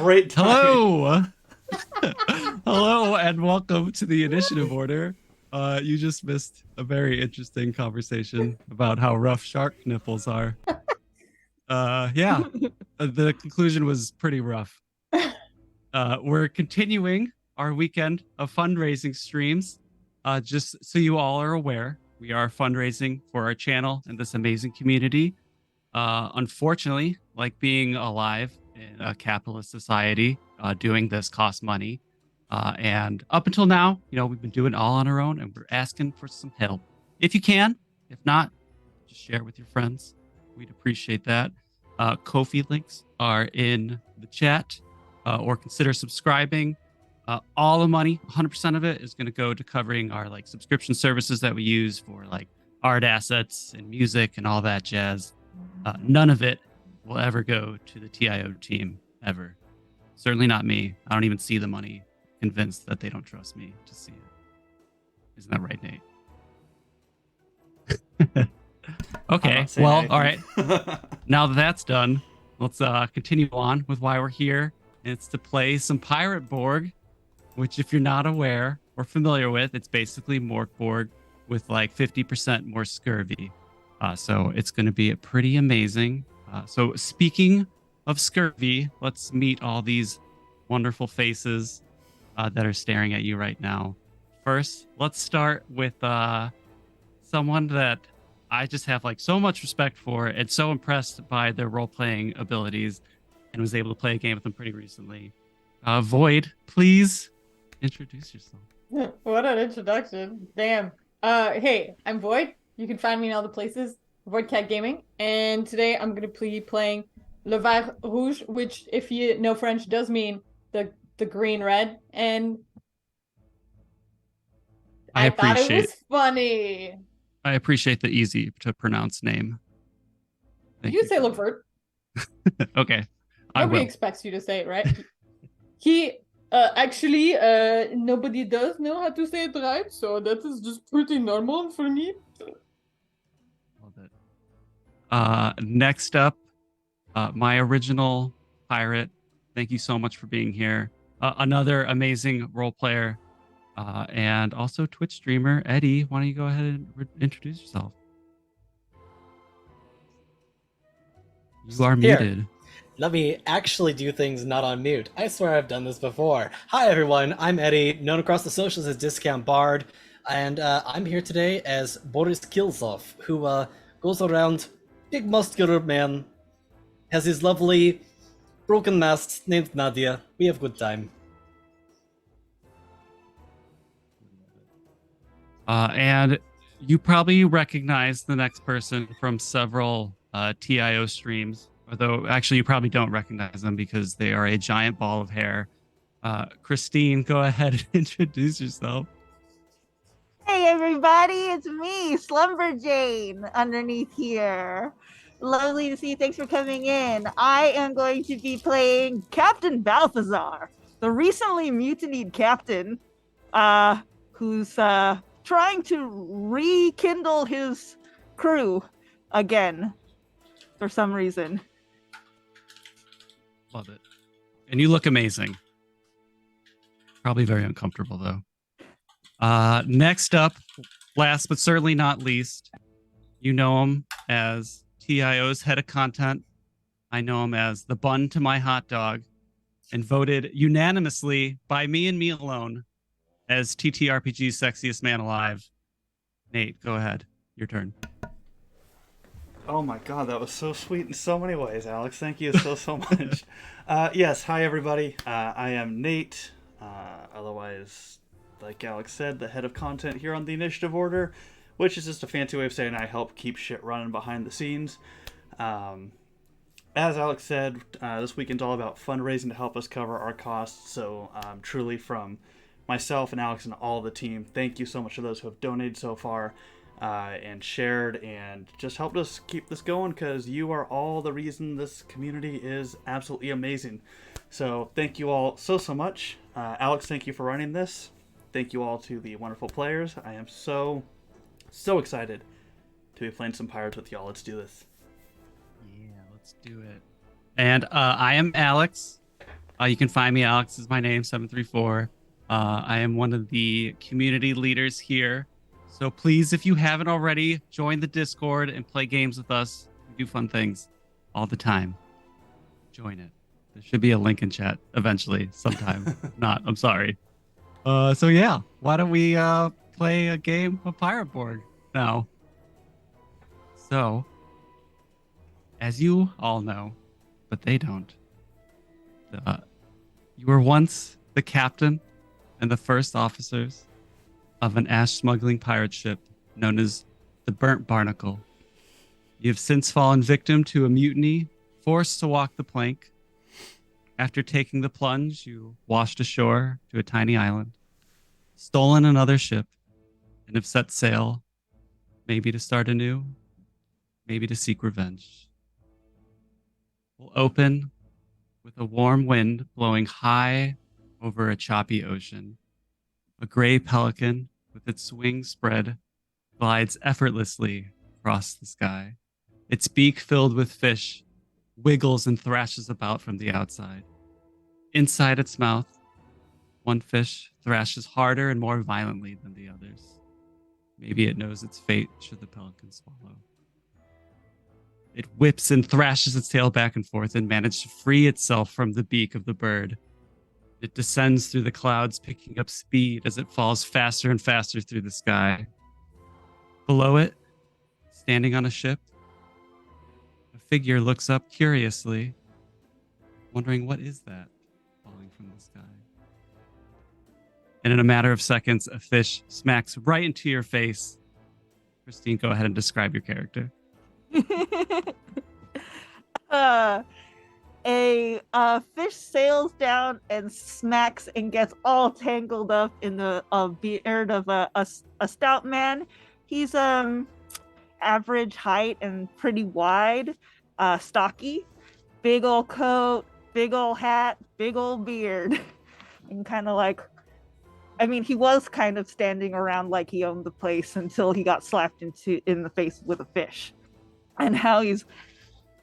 great time. Hello. Hello, and welcome to the initiative order. You just missed a very interesting conversation about how rough shark nipples are. Yeah, the conclusion was pretty rough. We're continuing our weekend of fundraising streams. Just so you all are aware, we are fundraising for our channel and this amazing community. Unfortunately, like being alive in a capitalist society, doing this costs money. And up until now, we've been doing it all on our own, and we're asking for some help. If you can, if not, just share it with your friends. We'd appreciate that. Ko-fi links are in the chat, or consider subscribing. All the money, 100% of it, is going to go to covering our subscription services that we use for art assets and music and all that jazz. None of it will ever go to the TIO team, ever. Certainly not me. I don't even see the money, convinced that they don't trust me to see it. Isn't that right, Nate? Okay, well, all right. Now that that's done, let's continue on with why we're here. It's to play some PirateBorg, which, if you're not aware or familiar with, it's basically Morkborg with 50% more scurvy. So it's going to be pretty amazing. So speaking of scurvy, let's meet all these wonderful faces that are staring at you right now. First, let's start with someone that I just have so much respect for and so impressed by their role-playing abilities, and was able to play a game with them pretty recently. Void, please introduce yourself. What an introduction. Damn. Hey, I'm Void. You can find me in all the places. VoidCat Gaming. And today I'm gonna be playing Le Vert Rouge, which, if you know French, does mean the green red. And I thought it was funny. I appreciate the easy to pronounce name. You say Le Vert. Okay. Nobody expects you to say it, right? Actually, nobody does know how to say it right, so that is just pretty normal for me. Love it. Next up, my original pirate. Thank you so much for being here. Another amazing role player, and also Twitch streamer, Eddie. Why don't you go ahead and introduce yourself? You are muted. Let me actually do things not on mute. I swear I've done this before. Hi everyone, I'm Eddie, known across the socials as Discount Bard, and I'm here today as Boris Kilsov, who goes around, big muscular man, has his lovely broken mast named Nadia. We have good time. And you probably recognize the next person from several TIO streams. Although, actually, you probably don't recognize them because they are a giant ball of hair. Christine, go ahead and introduce yourself. Hey, everybody, it's me, Slumber Jane, underneath here. Lovely to see you. Thanks for coming in. I am going to be playing Captain Balthazar, the recently mutinied captain, who's trying to rekindle his crew again for some reason. Love it. And you look amazing. Probably very uncomfortable, though. Next up, last but certainly not least, you know him as TIO's head of content. I know him as the bun to my hot dog, and voted unanimously by me and me alone as TTRPG's sexiest man alive. Nate, go ahead. Your turn. Oh my god, that was so sweet in so many ways, Alex. Thank you so much. Yes, hi everybody. I am Nate, otherwise, like Alex said, the head of content here on the initiative order, which is just a fancy way of saying I help keep shit running behind the scenes. As Alex said, this weekend's all about fundraising to help us cover our costs, so truly from myself and Alex and all the team, thank you so much to those who have donated so far. And shared and just helped us keep this going, because you are all the reason this community is absolutely amazing. So thank you all so much. Alex, thank you for running this. Thank you all to the wonderful players. I am so excited to be playing some Pirates with y'all. Let's do this. Yeah, let's do it. And I am Alex. You can find me. Alex is my name, 734. I am one of the community leaders here. So please, if you haven't already, join the Discord and play games with us. We do fun things all the time. Join it. There should be a link in chat eventually, sometime. Not, I'm sorry. So yeah, why don't we play a game of PirateBorg now? So, as you all know, but they don't, you were once the captain and the first officers of an ash smuggling pirate ship known as the Burnt Barnacle. You have since fallen victim to a mutiny, forced to walk the plank. After taking the plunge, you washed ashore to a tiny island, stolen another ship, and have set sail, maybe to start anew, maybe to seek revenge. We'll open with a warm wind blowing high over a choppy ocean. A gray pelican with its wings spread glides effortlessly across the sky. Its beak filled with fish wiggles and thrashes about from the outside. Inside its mouth, one fish thrashes harder and more violently than the others. Maybe it knows its fate should the pelican swallow. It whips and thrashes its tail back and forth and manages to free itself from the beak of the bird. It descends through the clouds, picking up speed as it falls faster and faster through the sky. Below it, standing on a ship, a figure looks up curiously, wondering what is that falling from the sky. And in a matter of seconds, a fish smacks right into your face. Christine, go ahead and describe your character. A fish sails down and smacks and gets all tangled up in the beard of a stout man. He's average height and pretty wide, stocky, big old coat, big old hat, big old beard, and kind of like, I mean, he was kind of standing around like he owned the place until he got slapped in the face with a fish. And how he's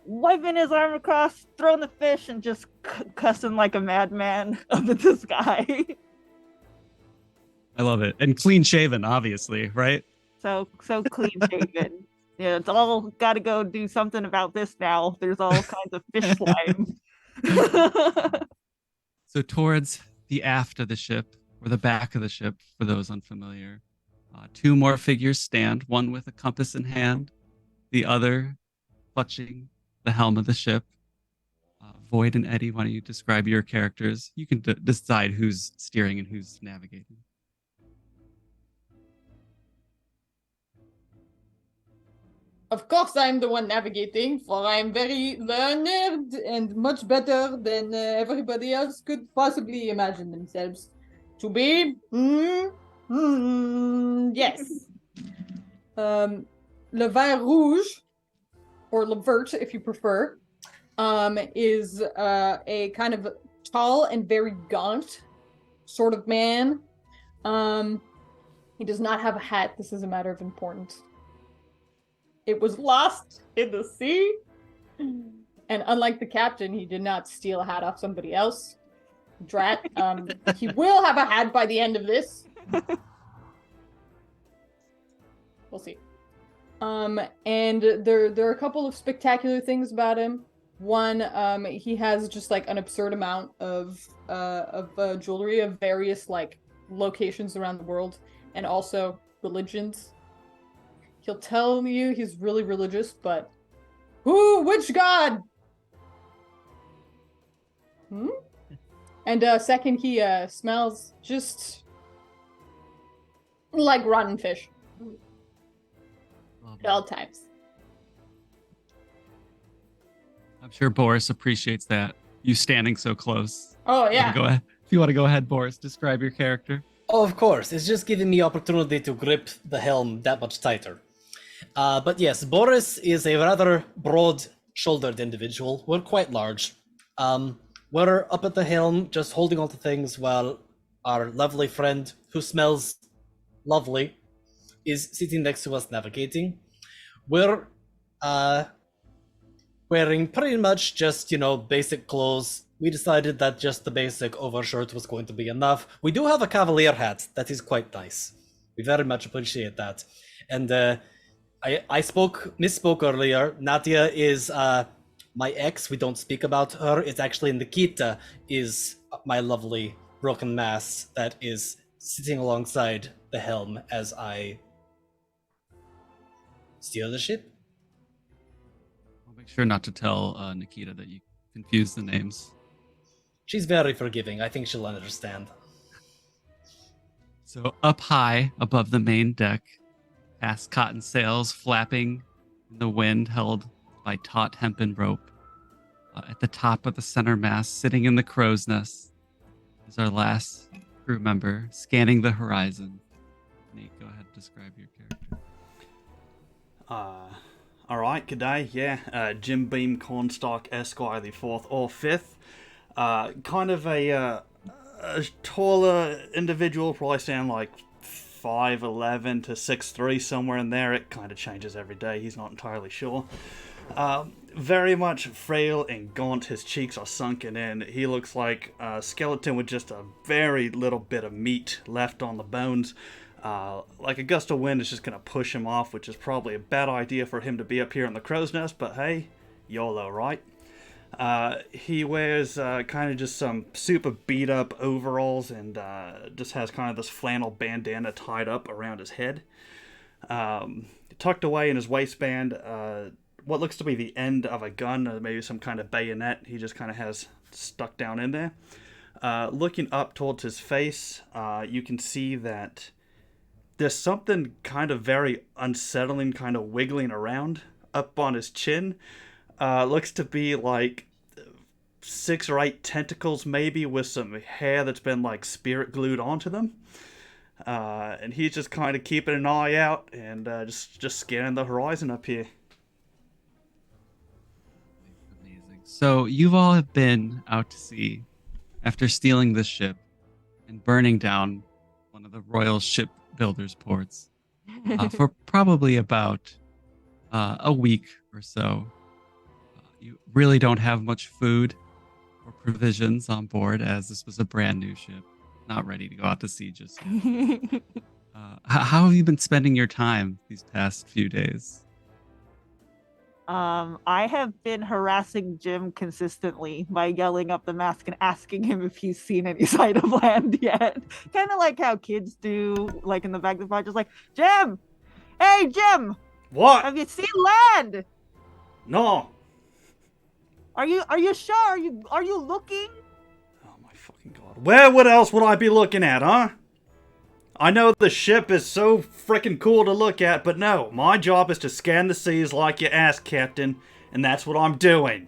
wiping his arm across, throwing the fish, and just cussing like a madman up at the sky. I love it. And clean shaven, obviously, right? So clean shaven. Yeah, it's all got to go do something about this now. There's all kinds of fish slime. So towards the aft of the ship, or the back of the ship, for those unfamiliar, two more figures stand, one with a compass in hand, the other clutching the helm of the ship. Void and Eddie, why don't you describe your characters? You can decide who's steering and who's navigating. Of course, I'm the one navigating, for I'm very learned and much better than everybody else could possibly imagine themselves to be. Yes. Le Vert Rouge, or Le Vert if you prefer, is a kind of tall and very gaunt sort of man. He does not have a hat. This is a matter of importance. It was lost in the sea. And unlike the captain, he did not steal a hat off somebody else. Drat. He will have a hat by the end of this. We'll see. And there are a couple of spectacular things about him. One, he has just like an absurd amount of jewelry of various like locations around the world, and also religions. He'll tell you he's really religious, but which god? And second, he smells just like rotten fish at all times. I'm sure Boris appreciates that. You standing so close. Oh yeah. Go ahead. If you want to go ahead, Boris, describe your character. Oh, of course. It's just giving me opportunity to grip the helm that much tighter. But yes, Boris is a rather broad-shouldered individual. We're quite large. We're up at the helm, just holding on to things while our lovely friend, who smells lovely, is sitting next to us navigating. We're wearing pretty much just, basic clothes, we decided that just the basic overshirt was going to be enough. We do have a cavalier hat that is quite nice. We very much appreciate that. And I misspoke earlier. Nadia is my ex. We don't speak about her. It's actually Nikita is my lovely broken mast that is sitting alongside the helm as I steer the ship. I'll make sure not to tell Nikita that you confused the names. She's very forgiving. I think she'll understand. So up high above the main deck, past cotton sails flapping in the wind, held by taut hempen rope. At the top of the center mast, sitting in the crow's nest, is our last crew member, scanning the horizon. Nate, go ahead and describe your character. All right, good day. Yeah, Jim Beam Cornstalk Esquire, the 4th or 5th. Kind of a taller individual, probably stand like 5'11" to 6'3", somewhere in there. It kind of changes every day. He's not entirely sure. Very much frail and gaunt. His cheeks are sunken in. He looks like a skeleton with just a very little bit of meat left on the bones. Like a gust of wind is just going to push him off, which is probably a bad idea for him to be up here in the crow's nest, but hey, YOLO, right? He wears kind of just some super beat up overalls and just has kind of this flannel bandana tied up around his head. Tucked away in his waistband, what looks to be the end of a gun, or maybe some kind of bayonet, he just kind of has stuck down in there. Looking up towards his face, you can see that there's something kind of very unsettling kind of wiggling around up on his chin. Looks to be like 6 or 8 tentacles maybe with some hair that's been like spirit glued onto them. And he's just kind of keeping an eye out and just scanning the horizon up here. Amazing. So you've all have been out to sea after stealing the ship and burning down one of the royal shipbuilders' ports for probably about a week or so. You really don't have much food or provisions on board, as this was a brand new ship, not ready to go out to sea just yet. How have you been spending your time these past few days? I have been harassing Jim consistently by yelling up the mask and asking him if he's seen any sight of land yet. Kind of like how kids do, like in the back of the bar, just like, Jim! Hey, Jim! What? Have you seen land? No. Are you sure? Are you looking? Oh my fucking god. Where else would I be looking at, huh? I know the ship is so freaking cool to look at, but no, my job is to scan the seas like you asked, Captain, and that's what I'm doing.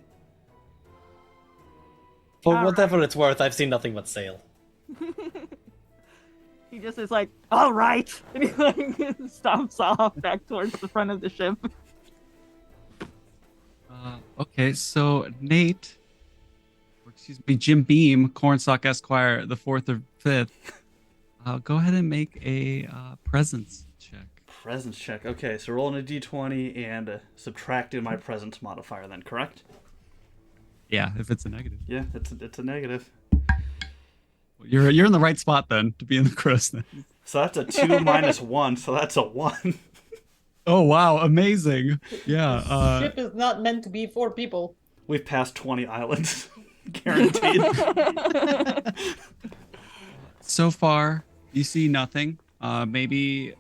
For All whatever it's worth, I've seen nothing but sail. He just is like, all right, and he like stomps off back towards the front of the ship. Okay, so Nate, or excuse me, Jim Beam, Cornstalk Esquire, the 4th or 5th, go ahead and make a presence check. Presence check. Okay, so rolling a d20 and subtracting my presence modifier then, correct? Yeah, if it's a negative. Yeah, it's a negative. You're in the right spot then to be in the crow's nest. So that's a 2 minus 1, so that's a 1. Oh wow, amazing! Yeah. Ship is not meant to be for people. We've passed 20 islands. Guaranteed. So far, you see nothing. Maybe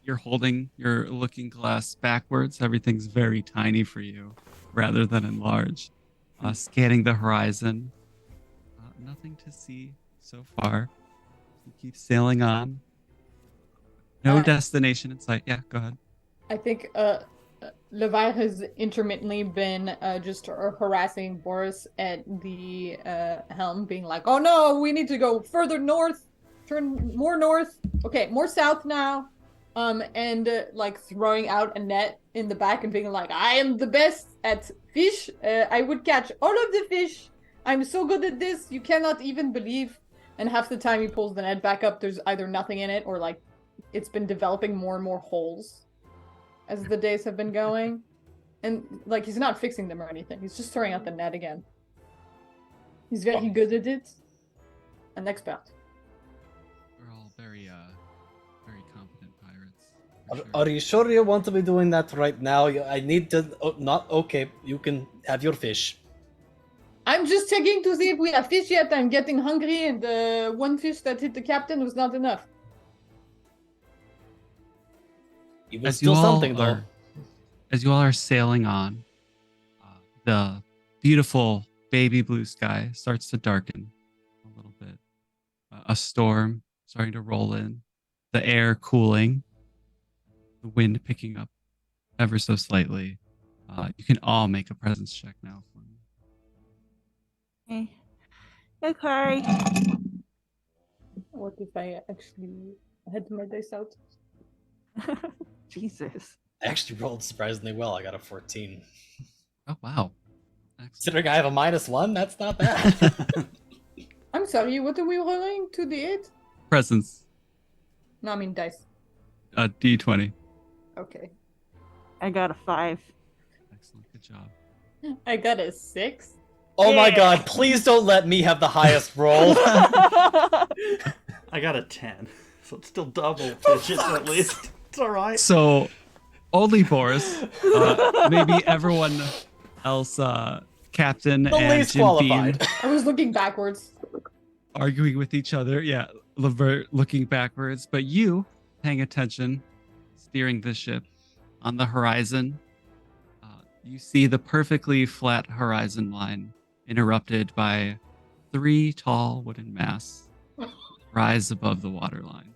you're holding your looking glass backwards. Everything's very tiny for you, rather than enlarged. Scanning the horizon. Nothing to see so far. You keep sailing on. No destination in sight. Yeah, go ahead. I think Levi has intermittently been just harassing Boris at the helm, being like, oh no, we need to go further north, turn more north, okay, more south now, and like throwing out a net in the back and being like, I am the best at fish, I would catch all of the fish, I'm so good at this, you cannot even believe. And half the time he pulls the net back up, there's either nothing in it or like it's been developing more and more holes as the days have been going. And like he's not fixing them or anything, he's just throwing out the net again. He's very good at it. An expert. We're all very competent pirates. for sure. Are you sure you want to be doing that right now? I need to. Oh, not okay. You can have your fish. I'm just checking to see if we have fish yet. I'm getting hungry, and the one fish that hit the captain was not enough. It was still something, though. As you all are sailing on, the beautiful baby blue sky starts to darken a little bit. A storm starting to roll in, the air cooling, the wind picking up ever so slightly. You can all make a presence check now for me. Okay. What if I actually had my dice out? Jesus. I actually rolled surprisingly well. I got a 14. Oh wow! Excellent. Considering I have a -1, that's not bad. I'm sorry, what are we rolling? 2d8? Presence, No, I mean dice. D20. Okay. I got a 5. Excellent, good job. I got a 6. Oh my Yeah. god, please don't let me have the highest roll. I got a 10, so it's still double digits at least. It's all right. So, only Boris, maybe everyone else, Captain The and least Jim qualified. Beam, I was looking backwards. arguing with each other. Yeah, Levert looking backwards, but you paying attention, steering the ship on the horizon. You see the perfectly flat horizon line interrupted by 3 tall wooden masts rise above the waterline.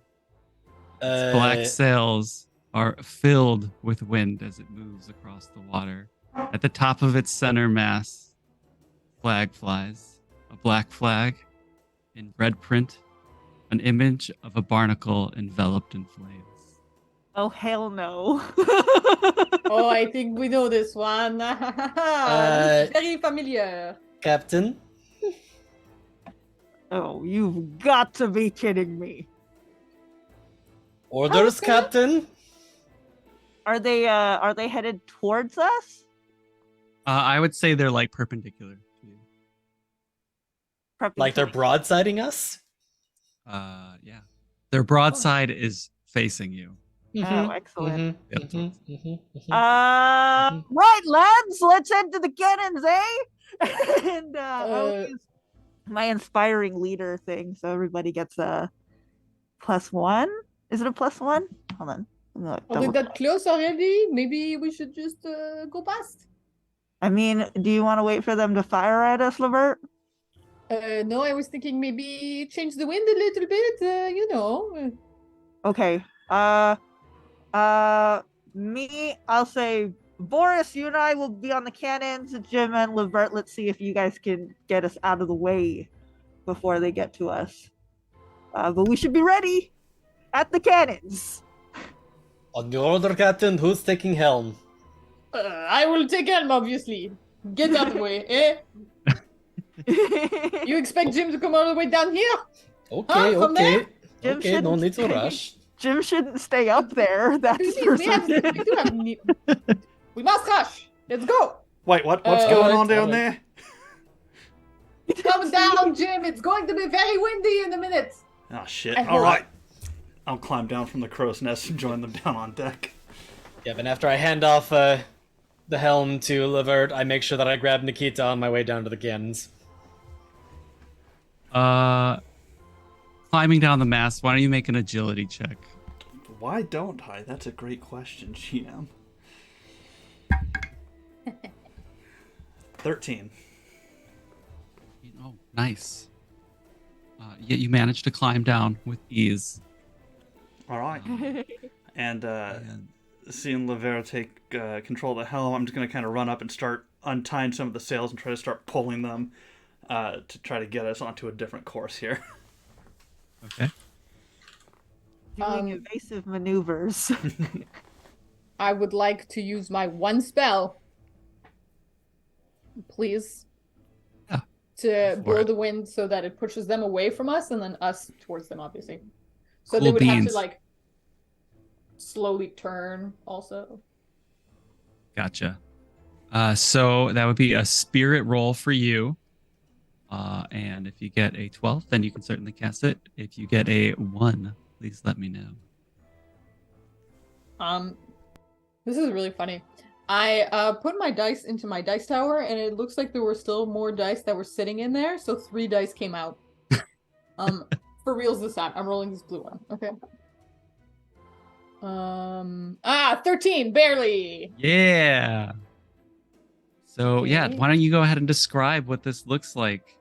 Its black sails are filled with wind as it moves across the water. At the top of its center mast, flag flies, a black flag in red print, an image of a barnacle enveloped in flames. Oh, hell no. Oh, I think we know this one. This is very familiar. Captain, Oh, you've got to be kidding me. orders, Okay. Captain. Are they headed towards us? I would say they're like perpendicular to you. Like they're broadsiding us? Yeah. Their broadside is facing you. Oh, excellent. Yep. Right, lads, let's head to the cannons, eh? And I'll use my inspiring leader thing, so everybody gets a +1. Is it a +1? Hold on. Are we that close already? Maybe we should just go past. I mean, do you want to wait for them to fire at us, Levert? No, I was thinking maybe change the wind a little bit, you know. Okay. I'll say Boris, you and I will be on the cannons. Jim and Levert, let's see if you guys can get us out of the way before they get to us. But we should be ready at the cannons. On your order, Captain, who's taking helm? I will take helm, obviously. Get out of the way, eh? You expect Jim to come all the way down here? Okay, from okay. there? Jim Okay, no shouldn't need to stay- rush. Jim shouldn't stay up there. That's for We must rush. Let's go. Wait, what's going on down there? Come down, Jim. It's going to be very windy in a minute. Oh shit! I All hope- right, I'll climb down from the crow's nest and join them down on deck. Yeah, and after I hand off the helm to Levert, I make sure that I grab Nikita on my way down to the cannons. Climbing down the mast, why don't you make an agility check? Why don't I? That's a great question, GM. 13. Oh, nice. Yet you managed to climb down with ease. All right. And And seeing Levera take control of the helm, I'm just going to kind of run up and start untying some of the sails and try to start pulling them to try to get us onto a different course here. okay. doing evasive maneuvers. I would like to use my one spell. Please. Yeah, To for blow it. the wind so that it pushes them away from us and then us towards them, obviously. So they Cool would have beans. to, like, slowly turn also. Gotcha. So that would be a spirit roll for you. And if you get a 12, then you can certainly cast it. If you get a 1, please let me know. This is really funny. I put my dice into my dice tower, and it looks like there were still more dice that were sitting in there, so 3 dice came out. For reals this time. I'm rolling this blue one. Okay. 13, barely. Yeah. So yeah, Okay. why don't you go ahead and describe what this looks like?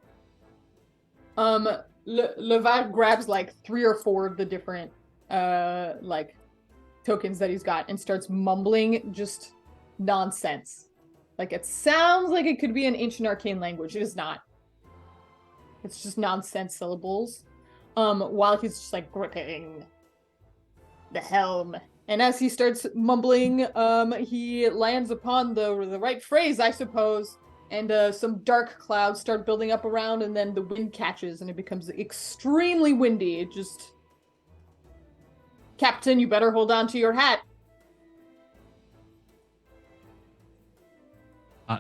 Levar grabs like 3 or 4 of the different like tokens that he's got and starts mumbling just nonsense. Like it sounds like it could be an ancient arcane language. It is not. It's just nonsense syllables. While he's just like gripping the helm. And as he starts mumbling, he lands upon the right phrase, I suppose. And some dark clouds start building up around, and then the wind catches, and it becomes extremely windy. It just... Captain, you better hold on to your hat.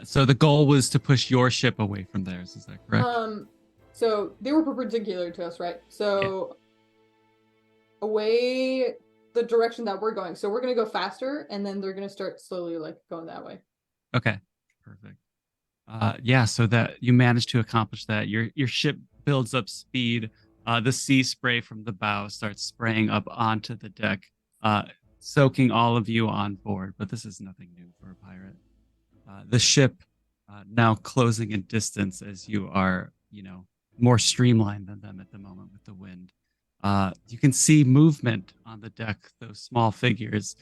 So the goal was to push your ship away from theirs, is that correct? So they were perpendicular to us, right? So away the direction that we're going. So we're gonna go faster, and then they're gonna start slowly like going that way. Okay, perfect. Yeah, so that you managed to accomplish that. Your ship builds up speed. The sea spray from the bow starts spraying up onto the deck, soaking all of you on board. But this is nothing new for a pirate. The ship now closing in distance as you are, more streamlined than them at the moment with the wind. You can see movement on the deck, those small figures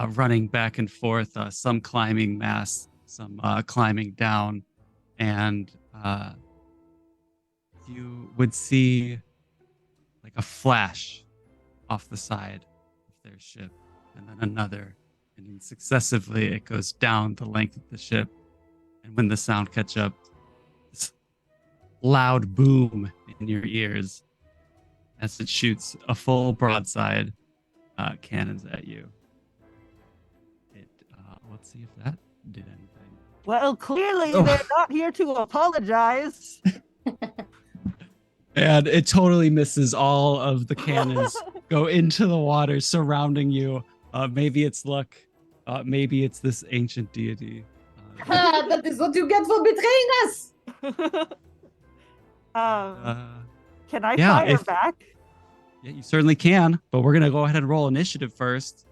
running back and forth, some climbing masts, some climbing down, and you would see like a flash off the side of their ship, and then another, and then successively it goes down the length of the ship. And when the sound catch up, this loud boom in your ears as it shoots a full broadside cannons at you. Let's see if that did anything. Well, clearly they're not here to apologize. And it totally misses. All of the cannons go into the water surrounding you. Maybe it's luck. Maybe it's this ancient deity. That is what you get for betraying us! Can I fire back? Yeah, you certainly can, but we're going to go ahead and roll initiative first.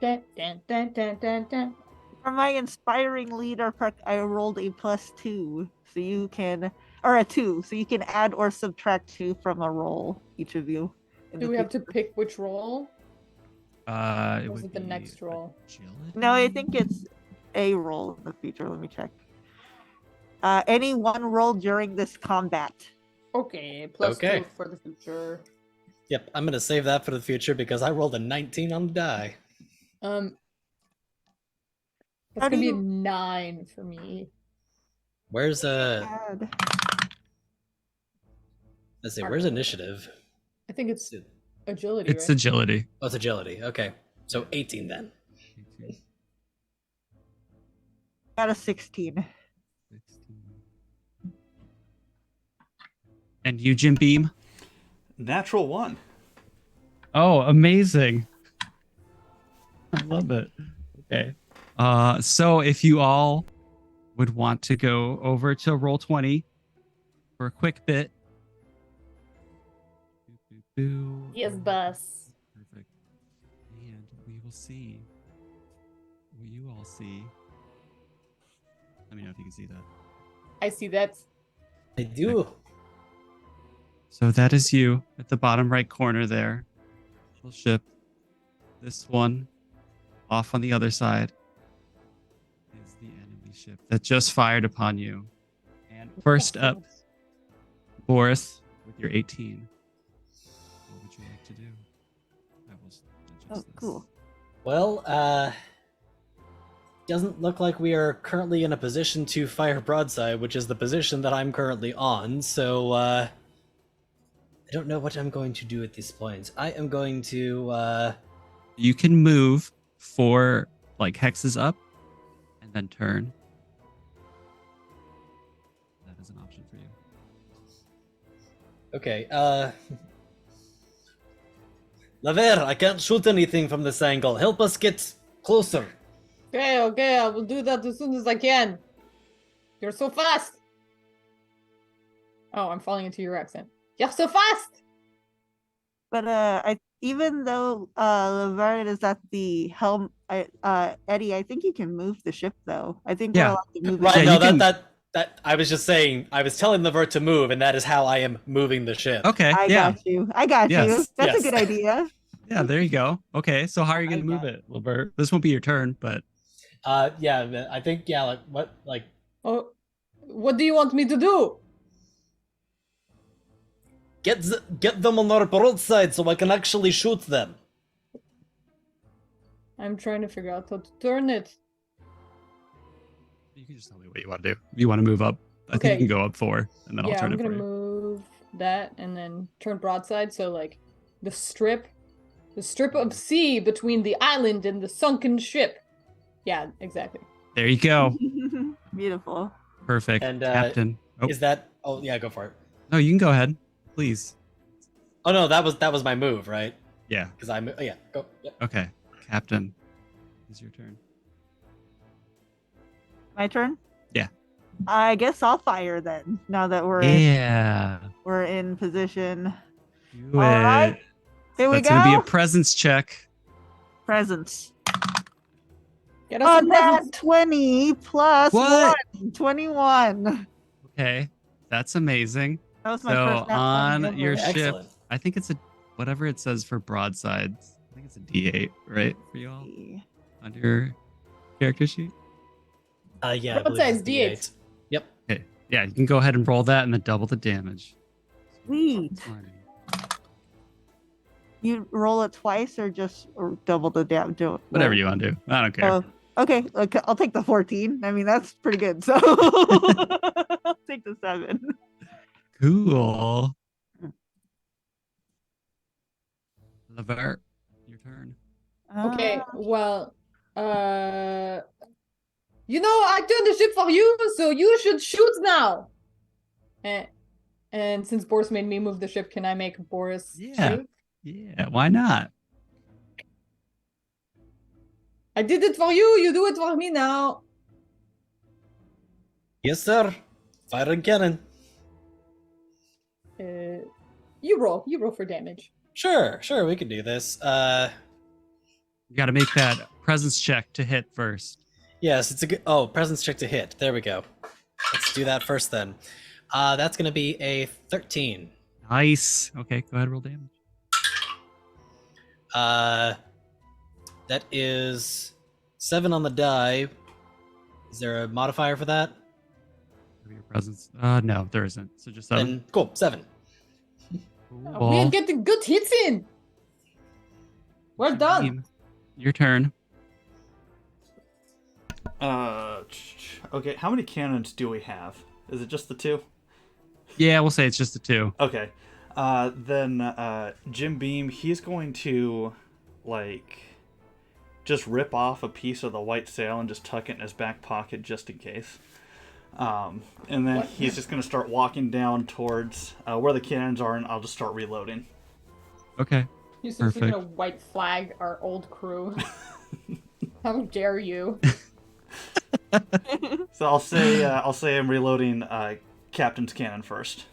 Dun, dun, dun, dun, dun, dun. For my inspiring leader perk, I rolled a +2, so you can, or a 2, so you can add or subtract 2 from a roll, each of you. Do we have to pick which roll? It Or would is it the be next roll? agility? No, I think it's a roll in the future. Let me check. Any one roll during this combat. Okay, +2 for the future. Yep, I'm gonna save that for the future because I rolled a 19 on the die. That's How do gonna be a you- 9 for me. Where's Add. let's see, where's initiative? I think it's agility, It's right? agility. Oh, it's agility. Okay, so 18 then. Got a 16. 16. And you, Jim Beam? Natural 1. Oh, amazing. I love it. Okay. So if you all would want to go over to Roll20 for a quick bit. Yes, boss. Perfect. And we will see what you all see. Let me know if you can see that. I see that. I do. So that is you at the bottom right corner there. Little ship. This one off on the other side is the enemy ship that just fired upon you. And first up, Boris, with your 18. What would you like to do? I will adjust Oh, this. cool. Well, doesn't look like we are currently in a position to fire broadside, which is the position that I'm currently on. So I don't know what I'm going to do at this point. I am going to You can move 4 like hexes up and then turn. That is an option for you. Okay. Laver, I can't shoot anything from this angle. Help us get closer. Okay, I will do that as soon as I can. You're so fast. Oh, I'm falling into your accent. You're so fast. But even though Lavard is at the helm, Eddie, I think you can move the ship though. I think we're Yeah. allowed to move it. Right, Yeah, no, you can- that I was just saying, I was telling Laver to move, and that is how I am moving the ship. Okay. I yeah. got you. I got you. Yes, That's yes. a good idea. Yeah. There you go. Okay. So how are you going to move it, Levert? This won't be your turn, but Yeah, I think, yeah, Oh, what do you want me to do? get them on our broadside so I can actually shoot them. I'm trying to figure out how to turn it. you can just tell me what you want to do. If you want to move up, I think Okay. you can go up 4, and then I'll Yeah, turn I'm it for gonna you. move that and then turn broadside. So like the strip of sea between the island and the sunken ship. Yeah, exactly. There you go. Beautiful. Perfect. And, Captain. Oh, Is that? Oh yeah, go for it. no, you can go ahead, please. Oh no, that was my move, right? Yeah. Because oh, yeah, go. Yeah. Okay. Captain, it's your turn. My turn? Yeah. I guess I'll fire then. Now that Yeah. we're in position. Do All right. it. Here we That's gonna be a go. presence check. Presents. Get us some That presents. 20 plus What? 1. 21. Okay. That's amazing. That was my So first nat 20 on your ever. ship, Excellent. I think it's a whatever it says for broadsides. I think it's a D8, right? For you all on your character sheet. Yeah. I believe Broadside's it's D8. D8. Yep. Okay. Yeah, you can go ahead and roll that and then double the damage. Sweet. 20. You roll it twice or double the damage? Whatever you want to do. I don't care. Oh, okay. Look, I'll take the 14. I mean, that's pretty good. So I'll take the 7. Cool. Levert, your turn. Okay, well, you know, I turned the ship for you, so you should shoot now. And since Boris made me move the ship, can I make Boris Yeah. shoot? Yeah, why not? I did it for you. You do it for me now. Yes, sir. Fire and cannon. You roll. You roll for damage. Sure, we can do this. You got to make that presence check to hit first. Yes, it's a good. Oh, presence check to hit. There we go. Let's do that first then. That's gonna be a 13. Nice. Okay, go ahead, roll damage. That is 7 on the die. Is there a modifier for that? Your presence. No, there isn't. So just 7. Then cool, 7. Oh, we are getting good hits in. Well done. Your turn. Okay, how many cannons do we have? Is it just the 2? Yeah, we'll say it's just a 2. Okay. Then Jim Beam, he's going to, like, just rip off a piece of the white sail and just tuck it in his back pocket just in case. And then What? he's just going to start walking down towards where the cannons are, and I'll just start reloading. Okay. You're just Perfect. gonna white flag our old crew. How dare you? So I'll say I'm reloading Captain's cannon first.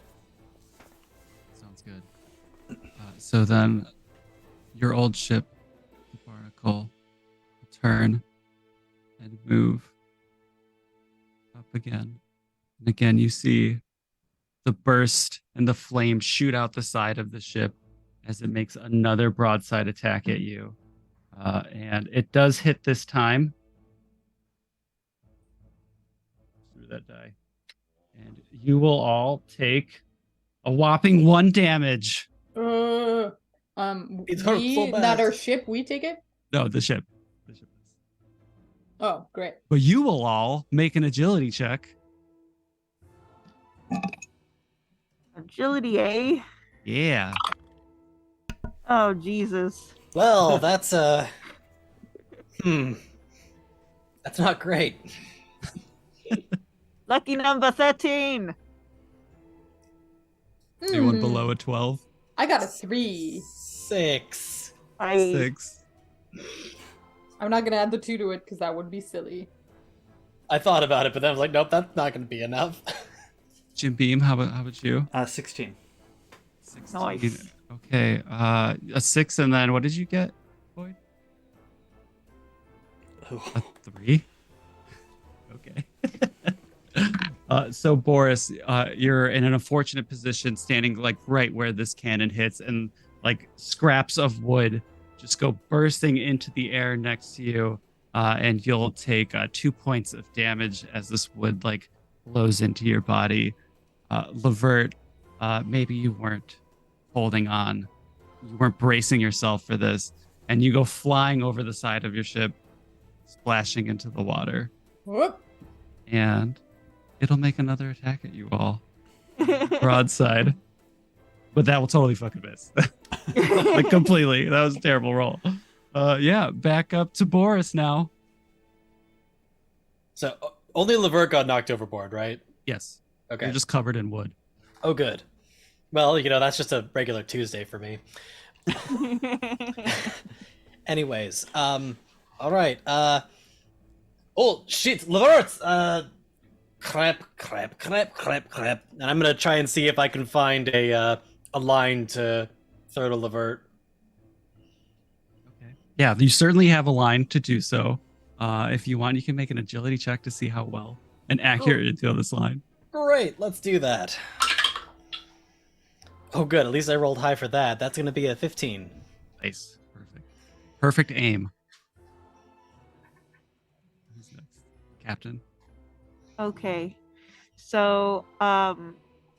Sounds good. So then, your old ship, the Barnacle, will turn and move up again. And again, you see the burst and the flame shoot out the side of the ship as it makes another broadside attack at you. And it does hit this time. Through that die. And you will all take a whopping 1 damage. It hurts so bad. not our ship. We take it. No, the ship. The ship. Oh, great. But you will all make an agility check. Agility, eh? Yeah. Oh, Jesus. Well, that's that's not great. Lucky number 13. Anyone below a 12? I got a 3. 6. 6. I'm not gonna add the 2 to it because that would be silly. I thought about it, but then I was like, nope, that's not going to be enough. Jim Beam, how about you? 16. 16. Nice. Okay, a 6, and then what did you get, Boyd? A 3? Okay. So Boris, you're in an unfortunate position, standing like right where this cannon hits, and like scraps of wood just go bursting into the air next to you, and you'll take 2 points of damage as this wood like blows into your body. Levert, maybe you weren't holding on, you weren't bracing yourself for this, and you go flying over the side of your ship, splashing into the water. Whoop. And it'll make another attack at you all. Broadside. But that will totally fucking miss. Like completely. That was a terrible roll. Yeah, back up to Boris now. So only Levert got knocked overboard, right? Yes. Okay. You're just covered in wood. Oh, good. Well, that's just a regular Tuesday for me. Anyways, all right. Oh shit, Levert. Crap. And I'm gonna try and see if I can find a line to throw to Levert. Okay. Yeah, you certainly have a line to do so. If you want, you can make an agility check to see how well and accurate you throw this line. Great, let's do that. Oh, good. At least I rolled high for that. That's gonna be a 15. Nice. Perfect aim. Who's next? Captain. Okay. So, I'm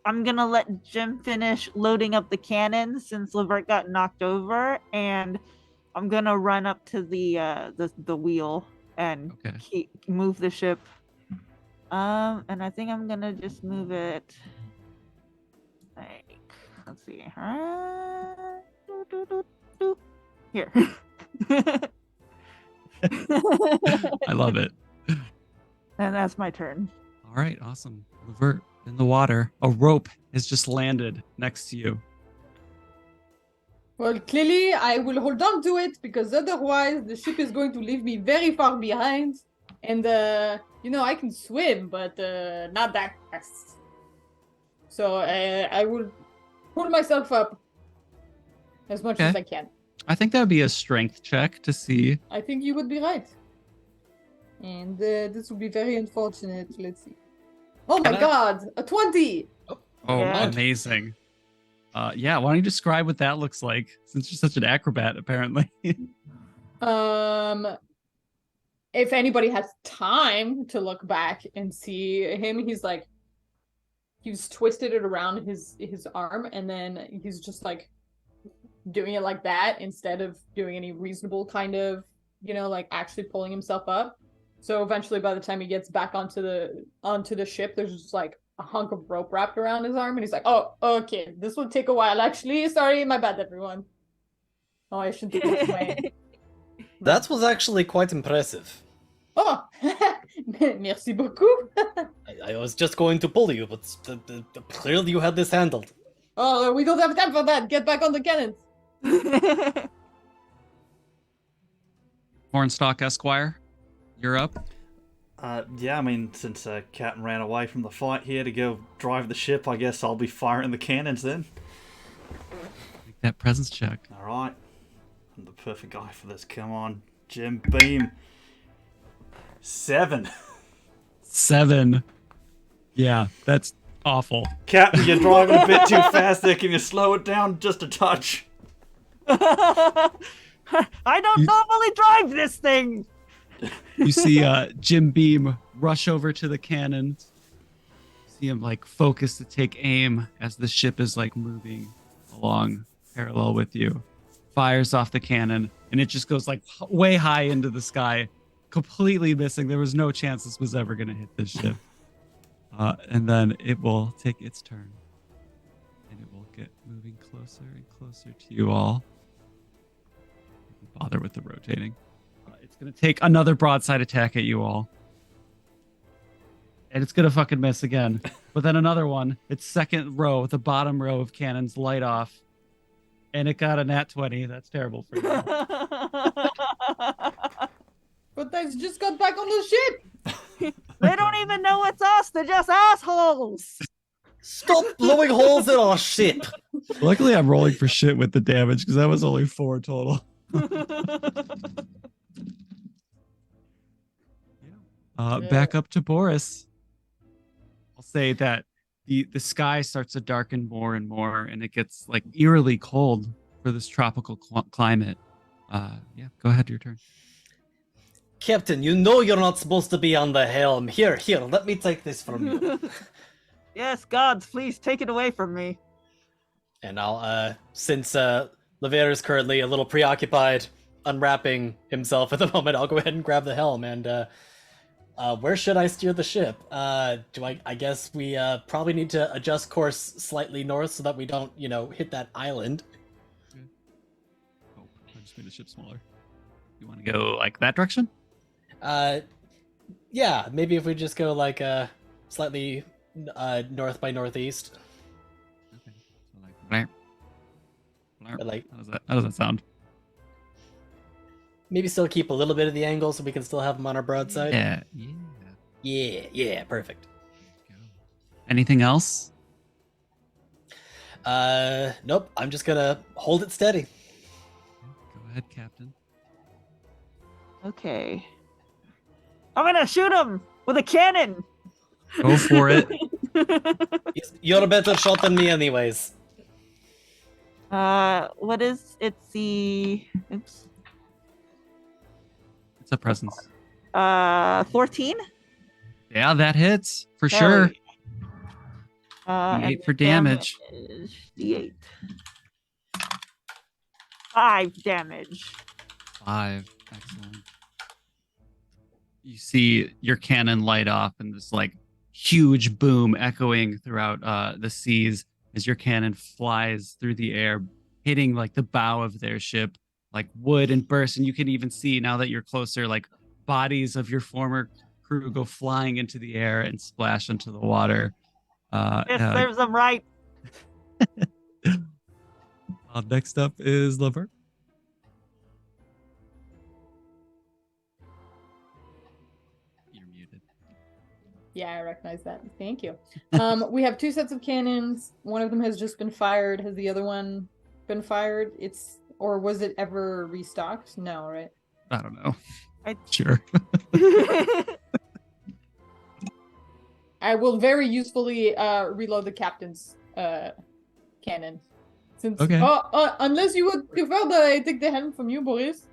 gonna let Jim finish loading up the cannon since Levert got knocked over, and I'm gonna run up to the wheel and move the ship. And I think I'm gonna just move it. Like, let's see. Here. I love it. And that's my turn. All right, awesome. Levert in the water. A rope has just landed next to you. Well, clearly I will hold on to it because otherwise the ship is going to leave me very far behind. And, I can swim, but not that fast. So I will pull myself up as much as I can. I think that would be a strength check to see. I think you would be right. And this would be very unfortunate. Let's see. Oh my god! A 20! Oh, Yeah. amazing. Yeah, why don't you describe what that looks like, since you're such an acrobat, apparently. If anybody has time to look back and see him, he's twisted it around his arm, and then he's just like doing it like that instead of doing any reasonable kind of, actually pulling himself up. So eventually, by the time he gets back onto the ship, there's just like a hunk of rope wrapped around his arm, and he's like, "Oh, okay, this will take a while. Actually, sorry, my bad, everyone. Oh, I shouldn't do this way." That was actually quite impressive. Oh, merci beaucoup. I was just going to pull you, but clearly you had this handled. Oh, we don't have time for that. Get back on the cannons. Hornstock Esquire, you're up. Yeah, I mean, since Captain ran away from the fight here to go drive the ship, I guess I'll be firing the cannons then. Make that presence check. All right. I'm the perfect guy for this. Come on, Jim Beam. 7. 7. Yeah, that's awful. Captain, you're driving a bit too fast there. Can you slow it down just a touch? I don't normally drive this thing. You see Jim Beam rush over to the cannon. See him like focus to take aim as the ship is like moving along parallel with you. Fires off the cannon, and it just goes like way high into the sky, completely missing. There was no chance this was ever going to hit this ship. And then it will take its turn, and it will get moving closer and closer to you all. Don't bother with the rotating. It's going to take another broadside attack at you all. and it's gonna fucking miss again. But then another one, its second row, the bottom row of cannons light off, and it got a nat 20. That's terrible for you. But they just got back on the ship. They don't even know it's us. They're just assholes. Stop blowing holes in our ship. Luckily, I'm rolling for shit with the damage because that was only 4 total. Back up to Boris. I'll say that the sky starts to darken more and more, and it gets like eerily cold for this tropical climate. Yeah, go ahead, your turn. Captain, you know you're not supposed to be on the helm. Here, let me take this from you. Yes, gods, please take it away from me. And I'll, since Lever is currently a little preoccupied unwrapping himself at the moment, I'll go ahead and grab the helm. And where should I steer the ship? I guess we probably need to adjust course slightly north so that we don't, hit that island. Oh, I just made the ship smaller. You want to go like that direction? Yeah, maybe if we just go like slightly north by northeast. Okay. So like, But, like, how does that sound? Maybe still keep a little bit of the angle so we can still have them on our broadside. Yeah, perfect. Anything else? Nope. I'm just gonna hold it steady. Go ahead, Captain. Okay. I'm gonna shoot him with a cannon. Go for it. You're a better shot than me, anyways. What is it's the oops. It's a presence. 14? Yeah, that hits for sure. And D8 for damage. D8. 5 damage. 5. Excellent. You see your cannon light off and this like huge boom echoing throughout the seas as your cannon flies through the air, hitting like the bow of their ship, like wood and burst. And you can even see now that you're closer, like bodies of your former crew go flying into the air and splash into the water. It serves them right. Next up is Lever. You're muted. Yeah, I recognize that. Thank you. We have 2 sets of cannons. One of them has just been fired. Has the other one been fired? Or was it ever restocked? No, right? I don't know. Sure. I will very usefully reload the captain's cannon. Since Okay. Unless you would prefer that I take the helm from you, Boris.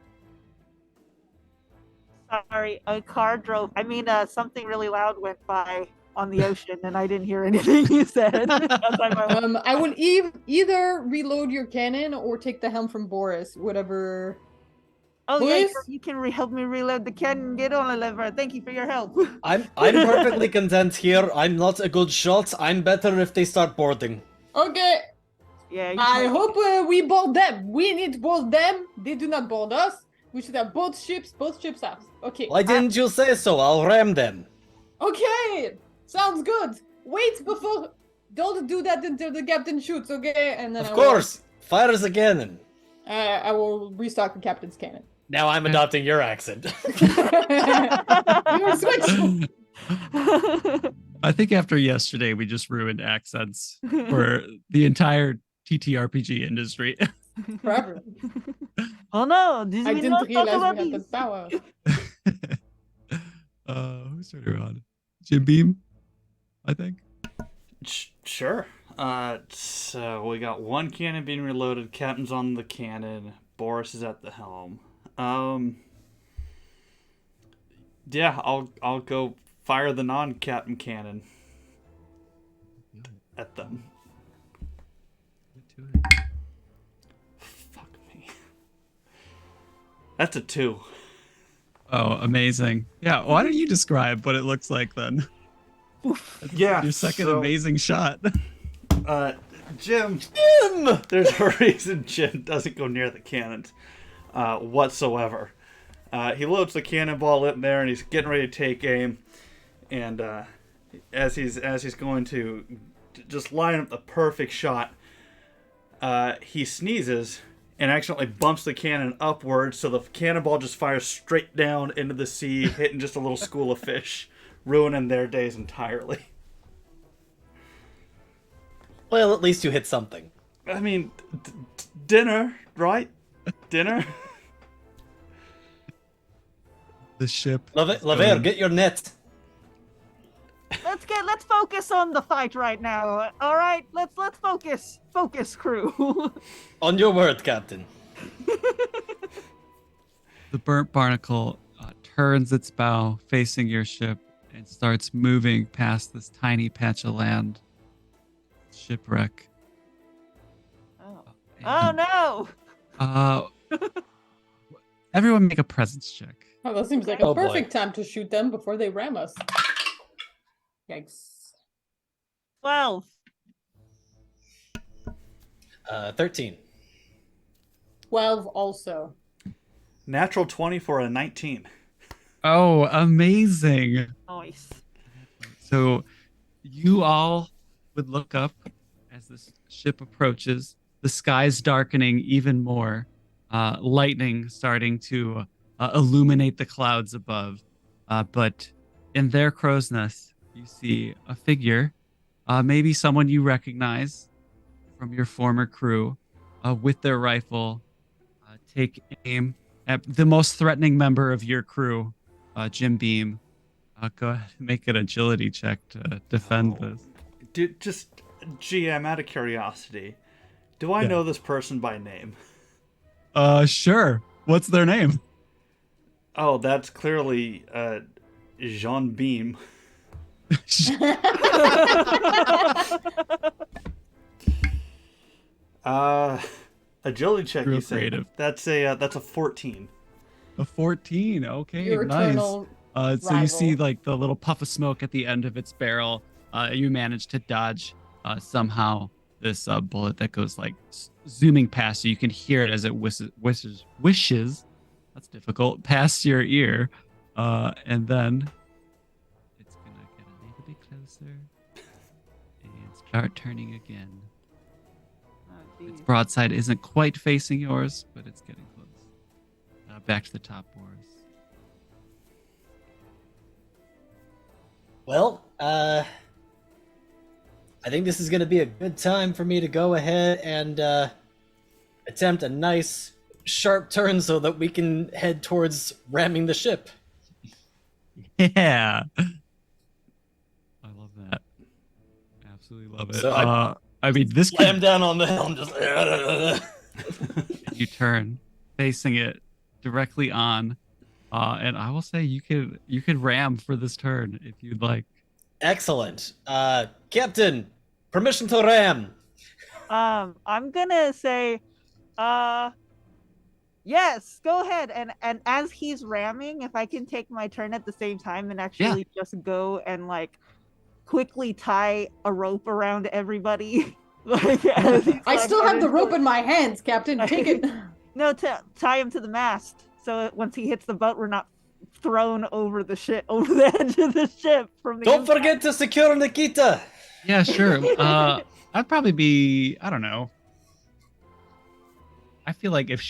Sorry, a car drove. Something really loud went by on the ocean, and I didn't hear anything you said. I will either reload your cannon or take the helm from Boris, whatever. Oh yeah, Boris? you can help me reload the cannon. Get on, Lever. Thank you for your help. I'm perfectly content here. I'm not a good shot. I'm better if they start boarding. Okay. Yeah. I hope we board them. We need to board them. They do not board us. We should have both ships out. Okay. Why didn't you say so? I'll ram them. Okay. Sounds good. Wait before. Don't do that until the captain shoots, okay? And then Of course. Fires a cannon. I will restock the captain's cannon. Now I'm adopting your accent. You switch. I think after yesterday, we just ruined accents for the entire TTRPG industry. Forever. Oh no! I we didn't not talk realize about we had these? the power. Who's turning on? Jim Beam, I think. Sure. So we got one cannon being reloaded. Captain's on the cannon. Boris is at the helm. Yeah, I'll go fire the non-captain cannon at them. Fuck me. That's a 2. Oh, amazing. Yeah, why don't you describe what it looks like then? Yeah. Your second amazing shot. Jim! There's a reason Jim doesn't go near the cannons whatsoever. He loads the cannonball in there and he's getting ready to take aim. And as he's going to just line up the perfect shot, he sneezes and accidentally bumps the cannon upwards, so the cannonball just fires straight down into the sea, hitting just a little school of fish, ruining their days entirely. Well, at least you hit something. I mean, dinner, right? Dinner. The ship. Laver, get your net. Let's focus on the fight right now. All right, let's focus, crew. On your word, Captain. The burnt barnacle turns its bow facing your ship and starts moving past this tiny patch of land. Shipwreck. Oh And, no! Everyone make a presence check. Oh, that seems like a Oh, boy. perfect time to shoot them before they ram us. Yikes. 12. 13. 12 also. Natural 20 for a 19. Oh, amazing. Nice. So you all would look up as this ship approaches, the sky's darkening even more, lightning starting to illuminate the clouds above. But in their crow's nest, you see a figure, maybe someone you recognize from your former crew, with their rifle, take aim at the most threatening member of your crew, Jim Beam. Go ahead and make an agility check to defend this. Dude, just GM, out of curiosity, do I know this person by name? Sure. What's their name? Oh, that's clearly Jean Beam. Agility check. Real You say creative. that's a 14. A 14. Okay, Your nice. eternal So you see rival. like the little puff of smoke at the end of its barrel. You manage to dodge somehow this bullet that goes like zooming past you. You can hear it as it wishes. That's difficult. Past your ear, and then it's gonna get a little bit closer and start turning again. Oh, Its geez. broadside isn't quite facing yours, but it's getting close. Back to the top, Boris. Well, I think this is going to be a good time for me to go ahead and attempt a nice sharp turn so that we can head towards ramming the ship. Yeah. I love that. Absolutely love it. So I mean, this Slam could, down on the helm, just. you turn facing it directly on, and I will say you could ram for this turn if you'd like. Excellent. Captain, permission to ram. I'm gonna say, yes, go ahead. And as he's ramming, if I can take my turn at the same time and actually just go and like quickly tie a rope around everybody. Like, as he's, I like, still have the headed rope towards- in my hands, Captain. Take it. No, tie him to the mast, so once he hits the boat, we're not thrown over the ship, over the edge of the ship from the. Don't inside. forget to secure Nikita. Yeah, sure. I'd probably be, I don't know. I feel like if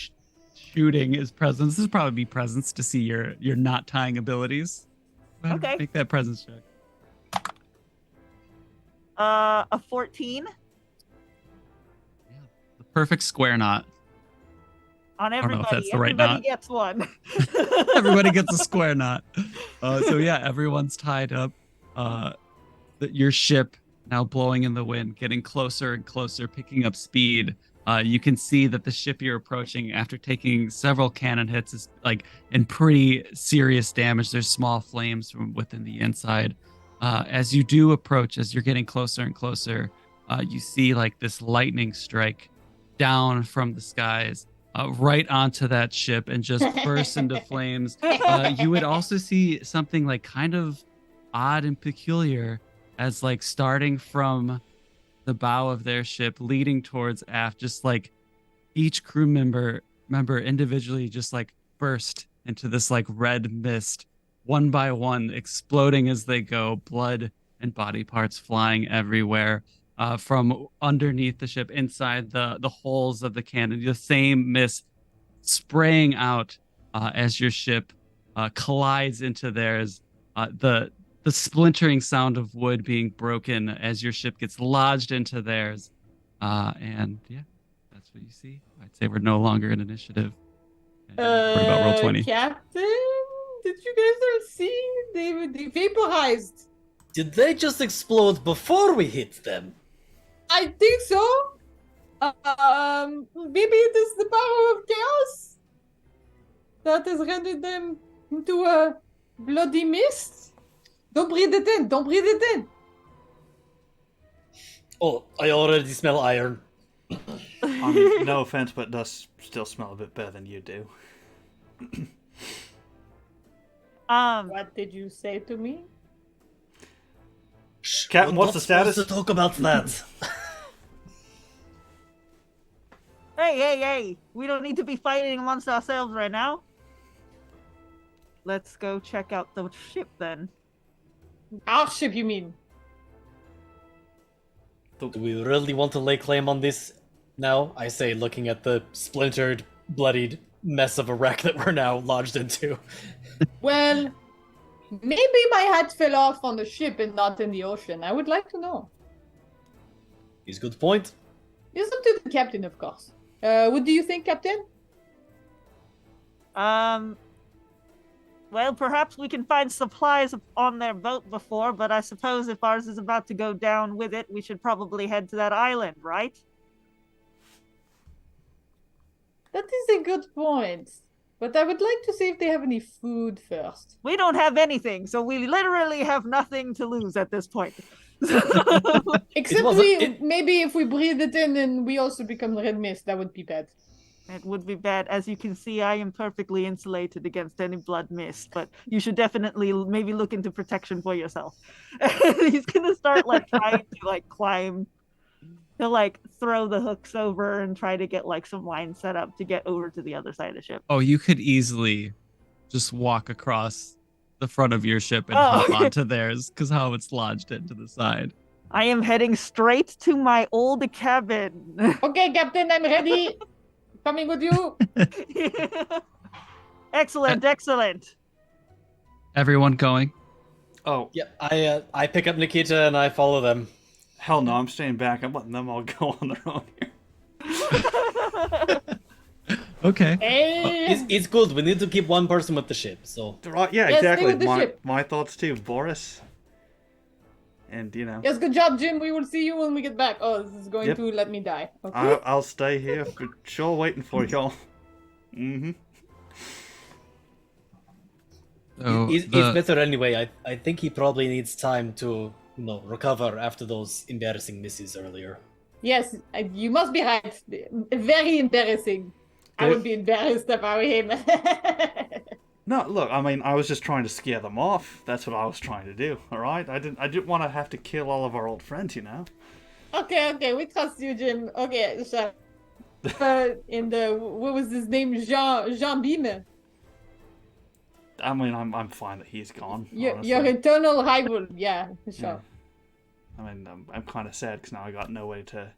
shooting is presence, this would probably be presence to see your not tying abilities. Go ahead and Okay. Make that presence check. A 14 The perfect square knot. on don't know if everybody. that's the right Everybody knot. gets one. Everybody gets a square knot. So yeah, everyone's tied up. Your ship now blowing in the wind, getting closer and closer, picking up speed. You can see that the ship you're approaching, after taking several cannon hits, is like in pretty serious damage. There's small flames from within the inside. As you do approach, as you're getting closer and closer, you see like this lightning strike down from the skies. Right onto that ship and just burst into flames. You would also see something like kind of odd and peculiar as like starting from the bow of their ship leading towards aft, just like each crew member individually just like burst into this like red mist, one by one, exploding as they go, blood and body parts flying everywhere. From underneath the ship, inside the holes of the cannon, the same mist spraying out as your ship collides into theirs. The splintering sound of wood being broken as your ship gets lodged into theirs. And yeah, that's what you see. I'd say we're no longer in initiative. And what about roll 20? Captain, did you guys see? They vaporized. Did they just explode before we hit them? I think so. Maybe it is the power of chaos that has rendered them into a bloody mist. Don't breathe it in. Don't breathe it in. Oh, I already smell iron. No offense, but it does still smell a bit better than you do. What did you say to me? Captain, We're what's the not supposed status? to talk about that. Hey! We don't need to be fighting amongst ourselves right now. Let's go check out the ship then. Our ship, you mean? Do we really want to lay claim on this now? I say, looking at the splintered, bloodied mess of a wreck that we're now lodged into. Well, maybe my hat fell off on the ship and not in the ocean. I would like to know. Is good point. It's up to the captain, of course. What do you think, Captain? Well, perhaps we can find supplies on their boat before, but I suppose if ours is about to go down with it, we should probably head to that island, right? That is a good point. But I would like to see if they have any food first. We don't have anything, so we literally have nothing to lose at this point. Except maybe if we breathe it in and we also become red mist, that would be bad. It would be bad. As you can see, I am perfectly insulated against any blood mist, but you should definitely maybe look into protection for yourself. He's gonna start trying to climb, to throw the hooks over and try to get some line set up to get over to the other side of the ship. Oh, you could easily just walk across the front of your ship and hop onto theirs because how it's lodged into the side. I am heading straight to my old cabin. Okay, Captain, I'm ready. Coming with you. Excellent. Everyone going? Oh, Yep, I pick up Nikita and I follow them. hell no, I'm staying back. I'm letting them all go on their own here. Okay. Hey. It's good. We need to keep one person with the ship. So Right, yeah, Yes, stay exactly. with the ship. My thoughts too, Boris. And, Yes, good job, Jim. We will see you when we get back. Oh, this is going Yep. to let me die. Okay. I'll stay here for sure waiting for y'all. Mm-hmm. So it's better anyway. I think he probably needs time to recover after those embarrassing misses earlier. Yes, you must be right. Very embarrassing. I would be embarrassed if I were him. No, look, I mean, I was just trying to scare them off. That's what I was trying to do, alright? I didn't want to have to kill all of our old friends, you know? Okay, we trust you, Jim. Okay, so what was his name? Jean Beam. I mean, I'm fine that he's gone. Your honestly. eternal rival. Yeah, for sure. Yeah. I mean, I'm kind of sad because now I got nobody to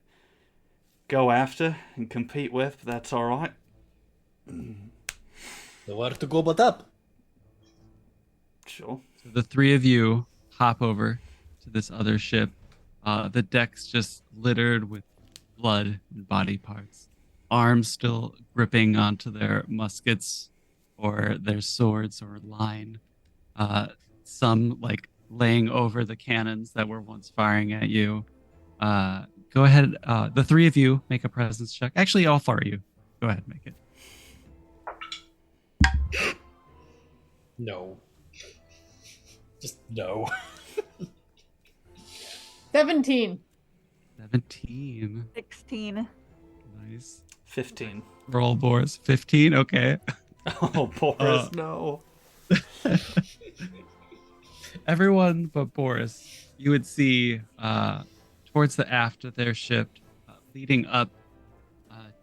go after and compete with, but that's alright. Nowhere to go but up. Sure. So the three of you hop over to this other ship. The deck's just littered with blood and body parts. Arms still gripping onto their muskets or their swords or line. Some laying over the cannons that were once firing at you. Go ahead. The three of you make a presence check. Actually, all four of you. Go ahead, make it. No. Just no. 17. 17. 16. Nice. 15. Roll, Boris. 15. Okay. Oh, Boris, no. Everyone but Boris, you would see towards the aft of their ship, leading up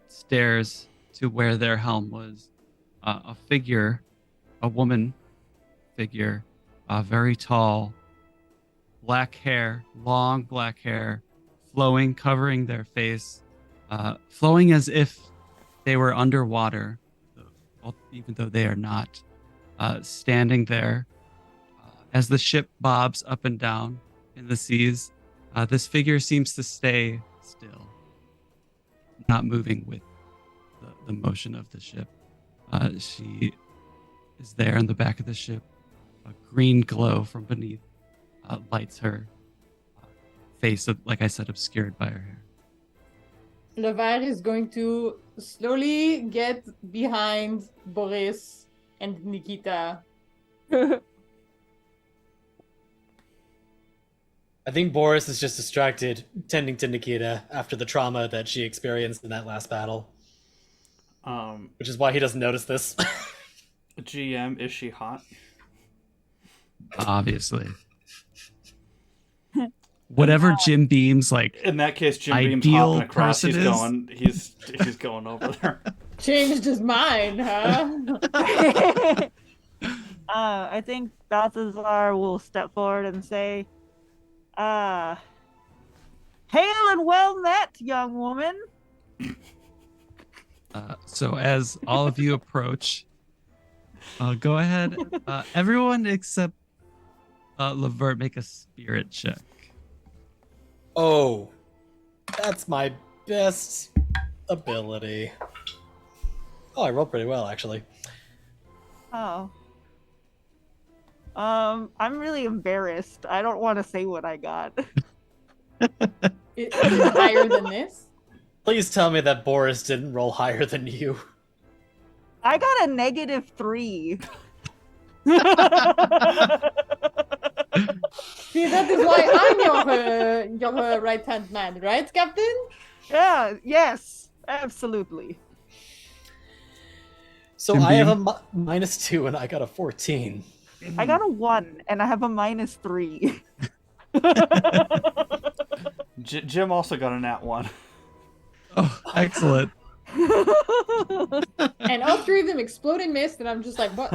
stairs to where their helm was, a figure, a woman figure, very tall, black hair, long black hair, flowing, covering their face, flowing as if they were underwater, even though they are not, standing there as the ship bobs up and down in the seas. This figure seems to stay still, not moving with the motion of the ship. She is there in the back of the ship. A green glow from beneath lights her face, like I said, obscured by her hair. Levar is going to slowly get behind Boris and Nikita. I think Boris is just distracted tending to Nikita after the trauma that she experienced in that last battle. Which is why he doesn't notice this. GM, is she hot? Obviously. Whatever Jim Beam's like. In that case, Jim Beam's ideal hopping across. person He's going over there. Changed his mind, huh? I think Balthazar will step forward and say, "Hail and well met, young woman." So as all of you approach, go ahead. Everyone except Levert, make a spirit check. Oh, that's my best ability. Oh, I rolled pretty well, actually. Oh. I'm really embarrassed. I don't want to say what I got. Is it higher than this? Please tell me that Boris didn't roll higher than you. I got a -3. See, that is why I'm your right-hand man, right, Captain? Yeah, yes, absolutely. So Jim I have a Beam? -2 and I got a 14. I got a 1 and I have a -3. Jim also got a nat 1. Oh, excellent. And all three of them explode and miss, and I'm just like, what?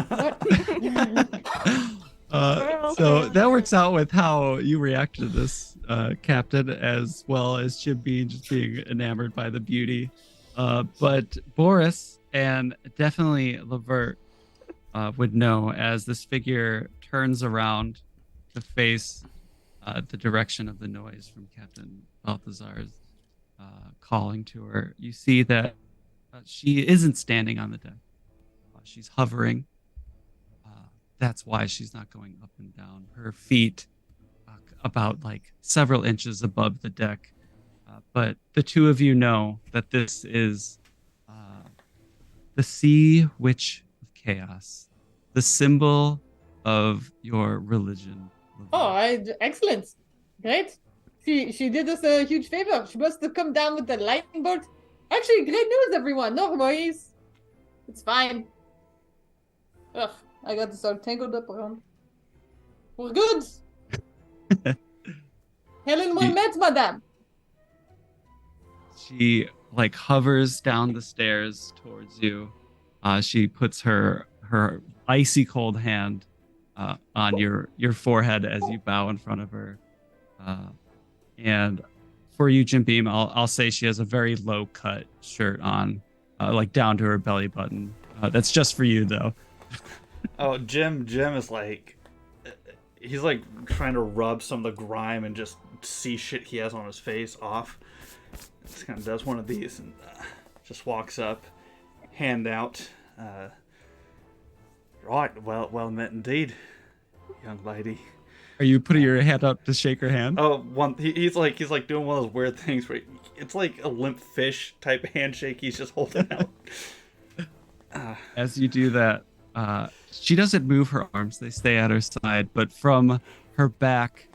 So that works out with how you react to this, Captain, as well as Jim Beam just being enamored by the beauty. But Boris and definitely Levert would know as this figure turns around to face the direction of the noise from Captain Balthazar's calling to her. You see that she isn't standing on the deck. She's hovering. That's why she's not going up and down. Her feet about like several inches above the deck. But the two of you know that this is the Sea Witch of Chaos, the symbol of your religion. Oh, excellent. Great. She did us a huge favor. She must have come down with the lightning bolt. Actually, great news, everyone. No worries. It's fine. Ugh, I got this all tangled up around. We're good. Helen well met, madame. She like hovers down the stairs towards you. She puts her icy cold hand on your forehead as you bow in front of her. And for you, Jim Beam, I'll say she has a very low cut shirt on, like down to her belly button. That's just for you though. Oh, Jim is like, he's like trying to rub some of the grime and just see shit he has on his face off. Just kind of does one of these and just walks up, hand out. Right, well met indeed, young lady. Are you putting your hand up to shake her hand? Oh, he's like doing one of those weird things where it's like a limp fish type handshake he's just holding out. As you do that, she doesn't move her arms; they stay at her side. But from her back,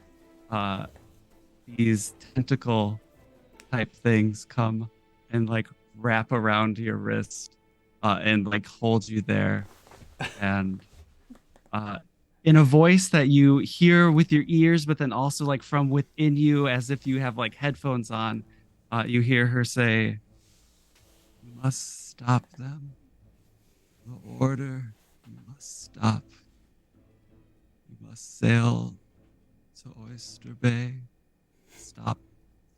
these tentacle type things come and like wrap around your wrist and like hold you there, and in a voice that you hear with your ears, but then also like from within you, as if you have like headphones on, you hear her say, "You must stop them. The order, you must stop. You must sail to Oyster Bay. Stop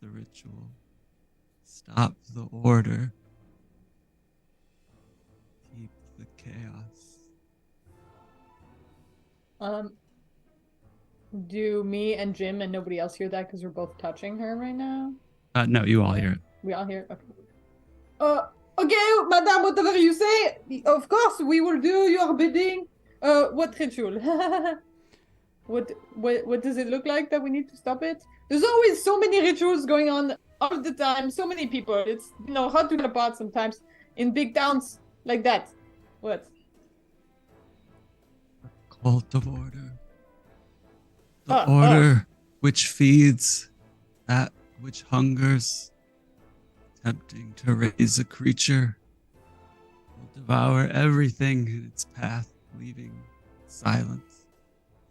the ritual. Stop the order. Keep the chaos. Do me and Jim and nobody else hear that because we're both touching her right now? No, you all hear it. We all hear? Okay. Okay, madame, whatever you say, of course, we will do your bidding. What ritual? What does it look like that we need to stop it? There's always so many rituals going on all the time, so many people. It's, hard to get apart sometimes in big towns like that. What? Cult of order. The order which feeds, that which hungers, attempting to raise a creature, will devour everything in its path, leaving silence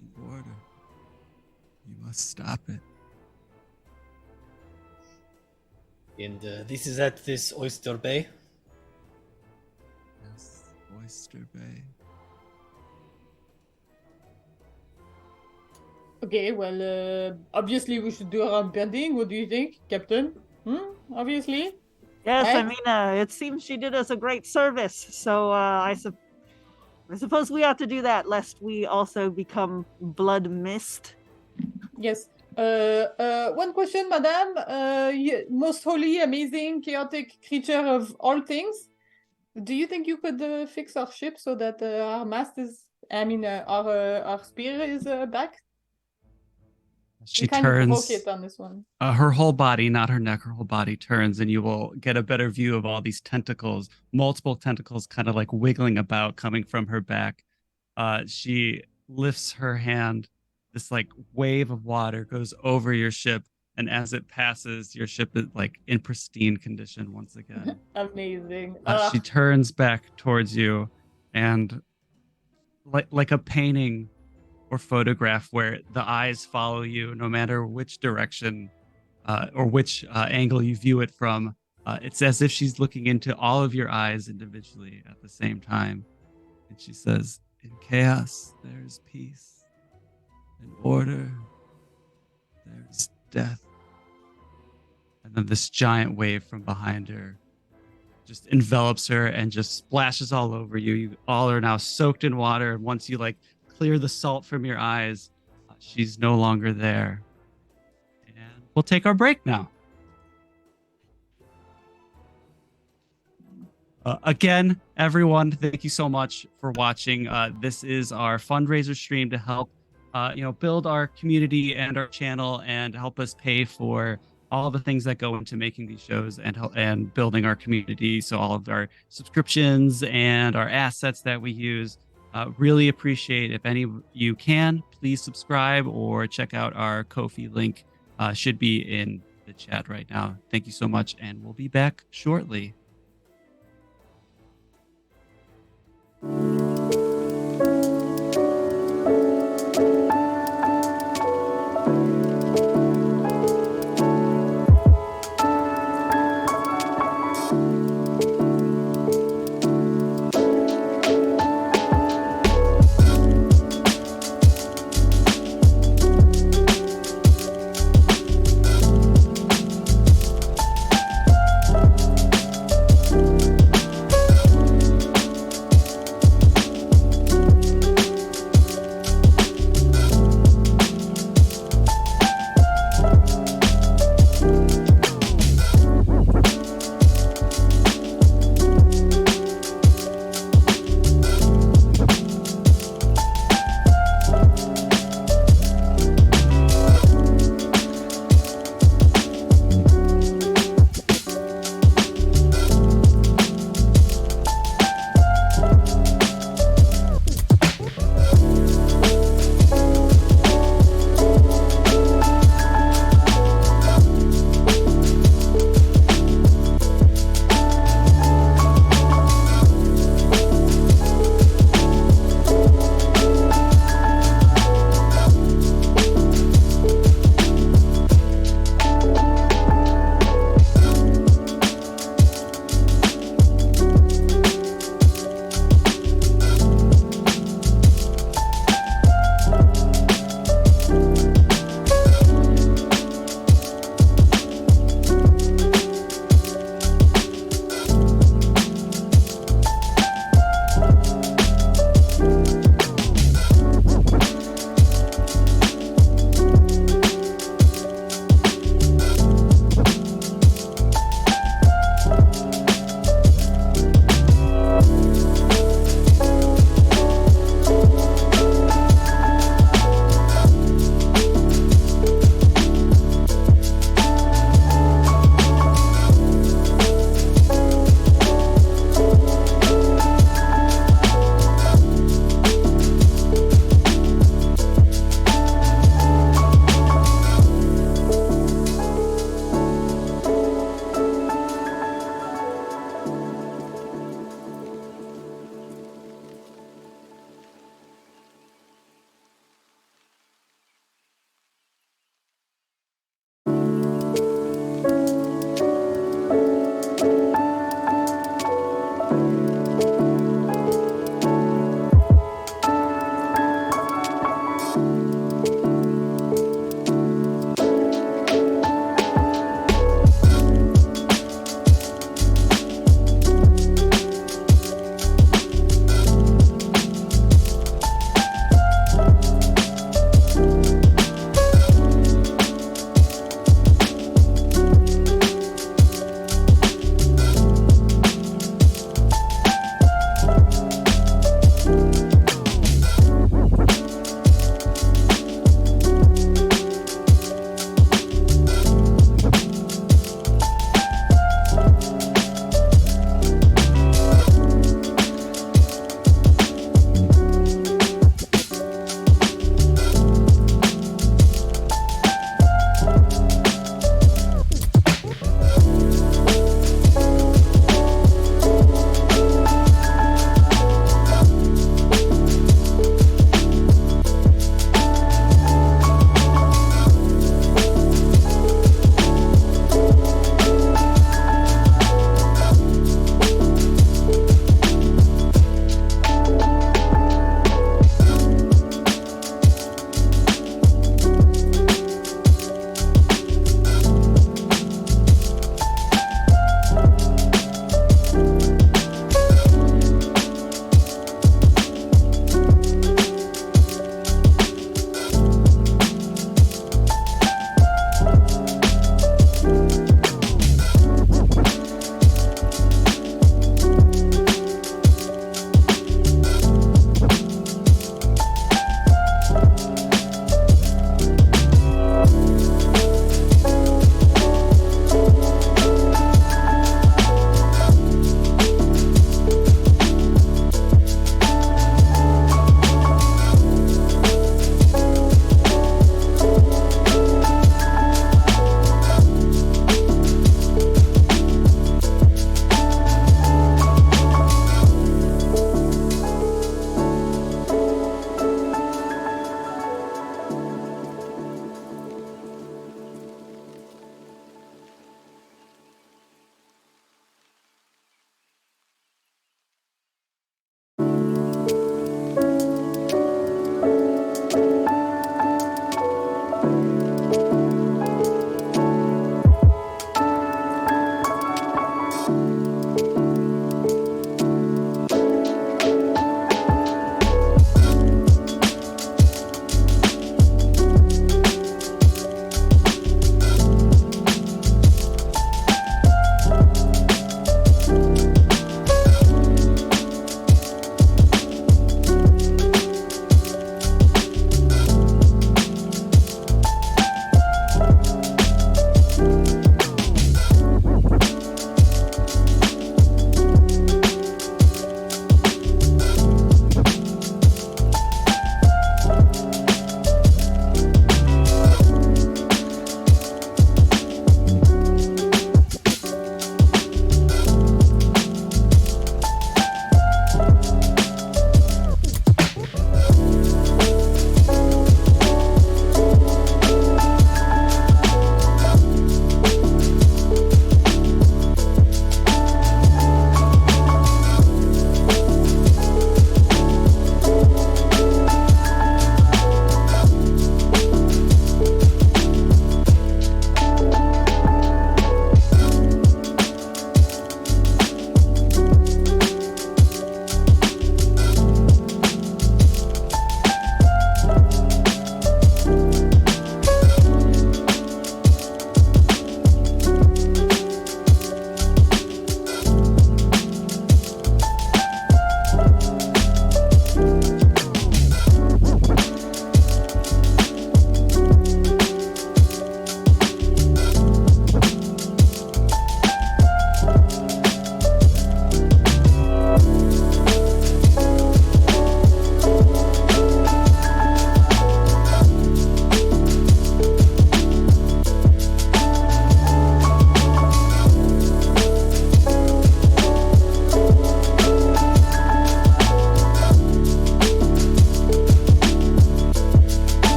and order. You must stop it. And this is at this Oyster Bay. Yes, Oyster Bay. Okay, well, obviously we should do our bidding. What do you think, Captain? Obviously. Yes, Right? I mean, it seems she did us a great service, so I suppose we ought to do that, lest we also become blood mist. Yes. One question, madame. Most holy, amazing, chaotic creature of all things. Do you think you could fix our ship so that our mast is, our spear is back? She We kind of provoke turns. it on this one. Her whole body, not her neck, her whole body turns, and you will get a better view of all these tentacles, multiple tentacles kind of like wiggling about coming from her back. She lifts her hand. This like wave of water goes over your ship, and as it passes, your ship is like in pristine condition once again. Amazing. She turns back towards you, and like a painting or photograph where the eyes follow you no matter which direction or which angle you view it from. It's as if she's looking into all of your eyes individually at the same time. And she says, in chaos, there is peace. In order, there is death. And then this giant wave from behind her just envelops her and just splashes all over you. You all are now soaked in water. And once you like clear the salt from your eyes, she's no longer there. And we'll take our break now. Again, everyone, thank you so much for watching. This is our fundraiser stream to help build our community and our channel and help us pay for all the things that go into making these shows and building our community. So all of our subscriptions and our assets that we use. Really appreciate if any of you can, please subscribe or check out our Ko-fi link. Should be in the chat right now. Thank you so much, and we'll be back shortly.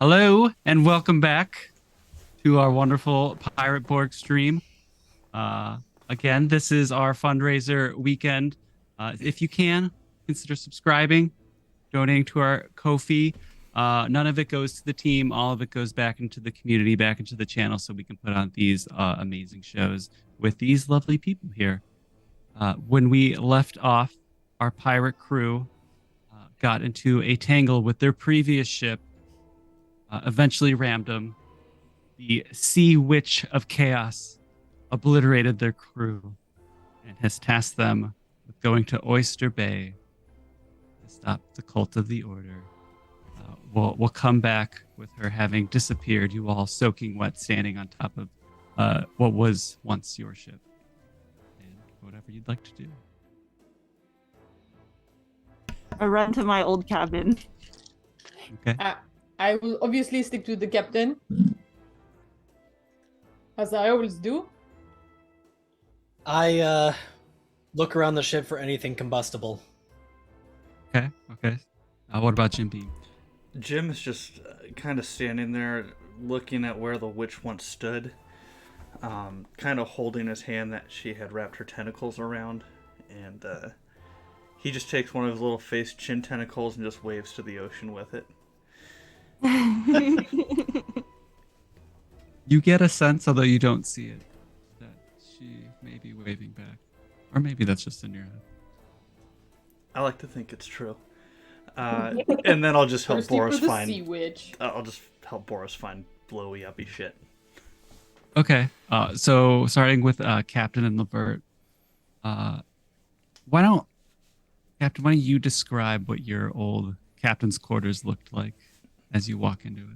Hello, and welcome back to our wonderful PirateBorg stream. Again, this is our fundraiser weekend. If you can, consider subscribing, donating to our Ko-fi. None of it goes to the team. All of it goes back into the community, back into the channel, so we can put on these amazing shows with these lovely people here. When we left off, our pirate crew got into a tangle with their previous ship, eventually rammed them. The Sea Witch of Chaos obliterated their crew and has tasked them with going to Oyster Bay to stop the Cult of the Order. We'll come back with her having disappeared, you all soaking wet, standing on top of what was once your ship. And whatever you'd like to do. I run to my old cabin. Okay. I will obviously stick to the captain, as I always do. I look around the ship for anything combustible. Okay. What about Jim Beam? Jim is just kind of standing there looking at where the witch once stood, kind of holding his hand that she had wrapped her tentacles around, and he just takes one of his little face chin tentacles and just waves to the ocean with it. You get a sense, although you don't see it, that she may be waving back. Or maybe that's just in your head. I like to think it's true. And then I'll just help Boris the find. Sea Witch. I'll just help Boris find blowy uppy shit. Okay. So starting with Captain and Levert, why don't you describe what your old captain's quarters looked like as you walk into it?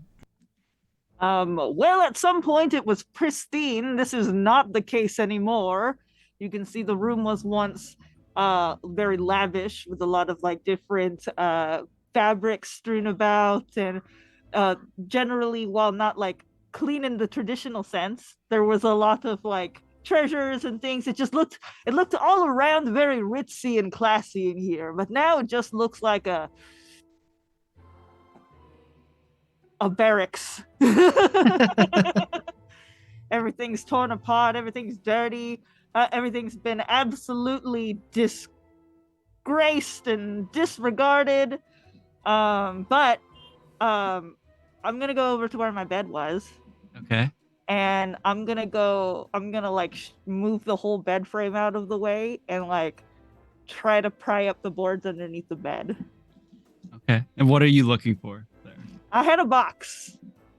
Well, at some point it was pristine. This is not the case anymore. You can see the room was once very lavish with a lot of like different fabrics strewn about, and generally, while not like clean in the traditional sense, there was a lot of like treasures and things. It looked all around very ritzy and classy in here, but now it just looks like a barracks. Everything's torn apart, everything's dirty, everything's been absolutely disgraced and disregarded. But I'm gonna go over to where my bed was. Okay. And I'm gonna like move the whole bed frame out of the way and like try to pry up the boards underneath the bed. Okay. And what are you looking for there? I had a box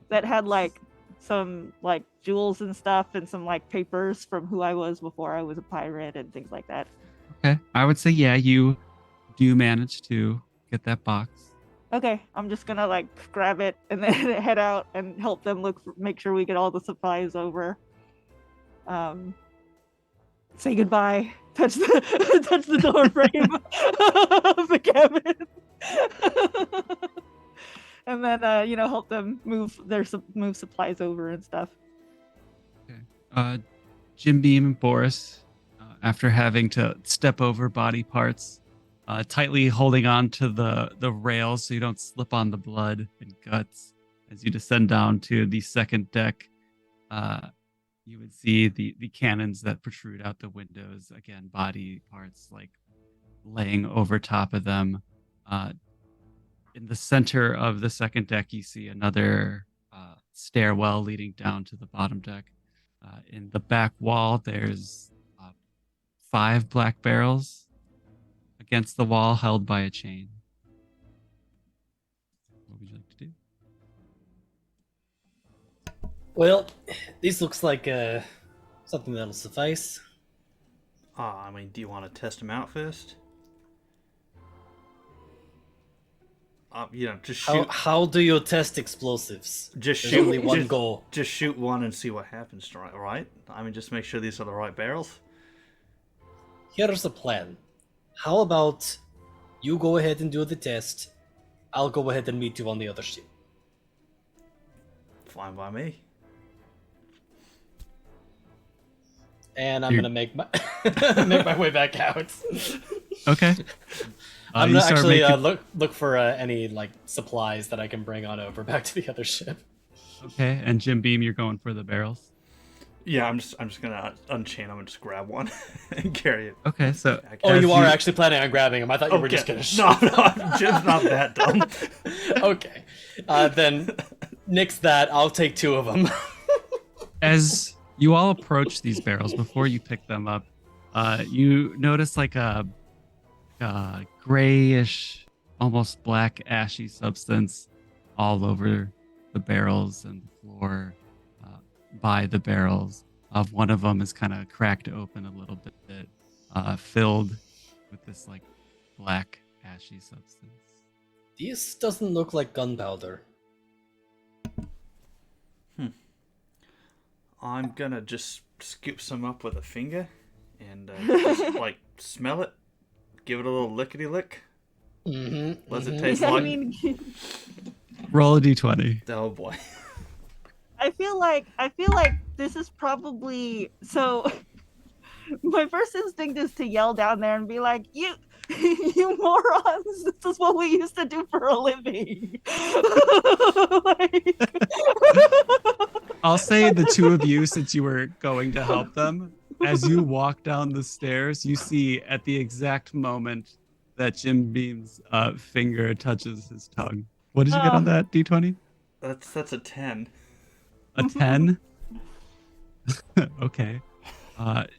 that had like some like jewels and stuff and some like papers from who I was before I was a pirate and things like that. Okay. I would say, yeah, you do manage to get that box. Okay, I'm just gonna like grab it and then head out and help them make sure we get all the supplies over. Say goodbye. Touch the door frame of the cabin. And then help them move supplies over and stuff. Okay. Jim Beam and Boris, after having to step over body parts, tightly holding on to the rails so you don't slip on the blood and guts as you descend down to the second deck. You would see the cannons that protrude out the windows. Again, body parts like laying over top of them. In the center of the second deck, you see another stairwell leading down to the bottom deck. In the back wall, there's 5 black barrels against the wall held by a chain. What would you like to do? Well, this looks like something that'll suffice. I mean, do you want to test them out first? Just shoot. How do you test explosives? Just There's shoot. only one goal. Just shoot one and see what happens. Right? I mean, just make sure these are the right barrels. Here's a plan. How about you go ahead and do the test? I'll go ahead and meet you on the other ship. Fine by me. And I'm gonna make my make my way back out. Okay. I'm you gonna start actually making- look for any like supplies that I can bring on over back to the other ship. Okay, and Jim Beam, you're going for the barrels. Yeah, I'm just gonna unchain them and just grab one and carry it. Okay, so back. Oh, As you are you- actually planning on grabbing him. I thought you were just Okay. gonna No, Jim's not that dumb. Okay. Then nix that. I'll take 2 of them. as you all approach these barrels before you pick them up, you notice like a grayish, almost black, ashy substance all over the barrels and the floor by the barrels. One of them is kind of cracked open a little bit, filled with this like black, ashy substance. This doesn't look like gunpowder. I'm gonna just scoop some up with a finger and just like smell it, give it a little lickety lick. Mm-hmm. Does it taste I like? mean, Roll a d20. Oh boy. I feel like this is probably so. My first instinct is to yell down there and be like, "You, you morons! This is what we used to do for a living." Like... I'll say the two of you, since you were going to help them, as you walk down the stairs, you see at the exact moment that Jim Beam's finger touches his tongue. What did you get on that d20? That's a 10. A 10? Okay.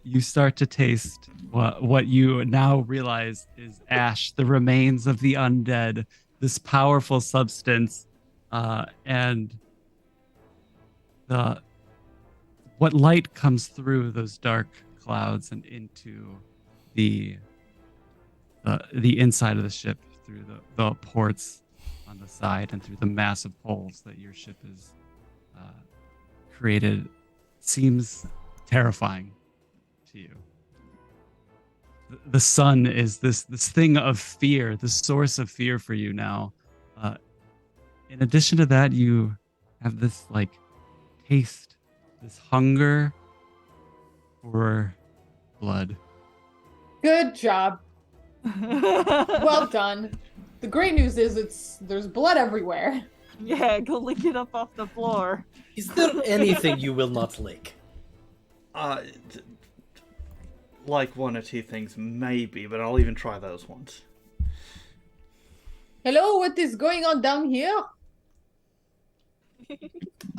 You start to taste what you now realize is ash, the remains of the undead, this powerful substance, and what light comes through those dark clouds and into the inside of the ship through the ports on the side and through the massive holes that your ship has created seems terrifying to you. The sun is this thing of fear, the source of fear for you now. In addition to that, you have this like taste, this hunger for blood. Good job. Well done. The great news is there's blood everywhere. Yeah, go lick it up off the floor. Is there anything you will not lick? Like 1 or 2 things, maybe, but I'll even try those ones. Hello, what is going on down here?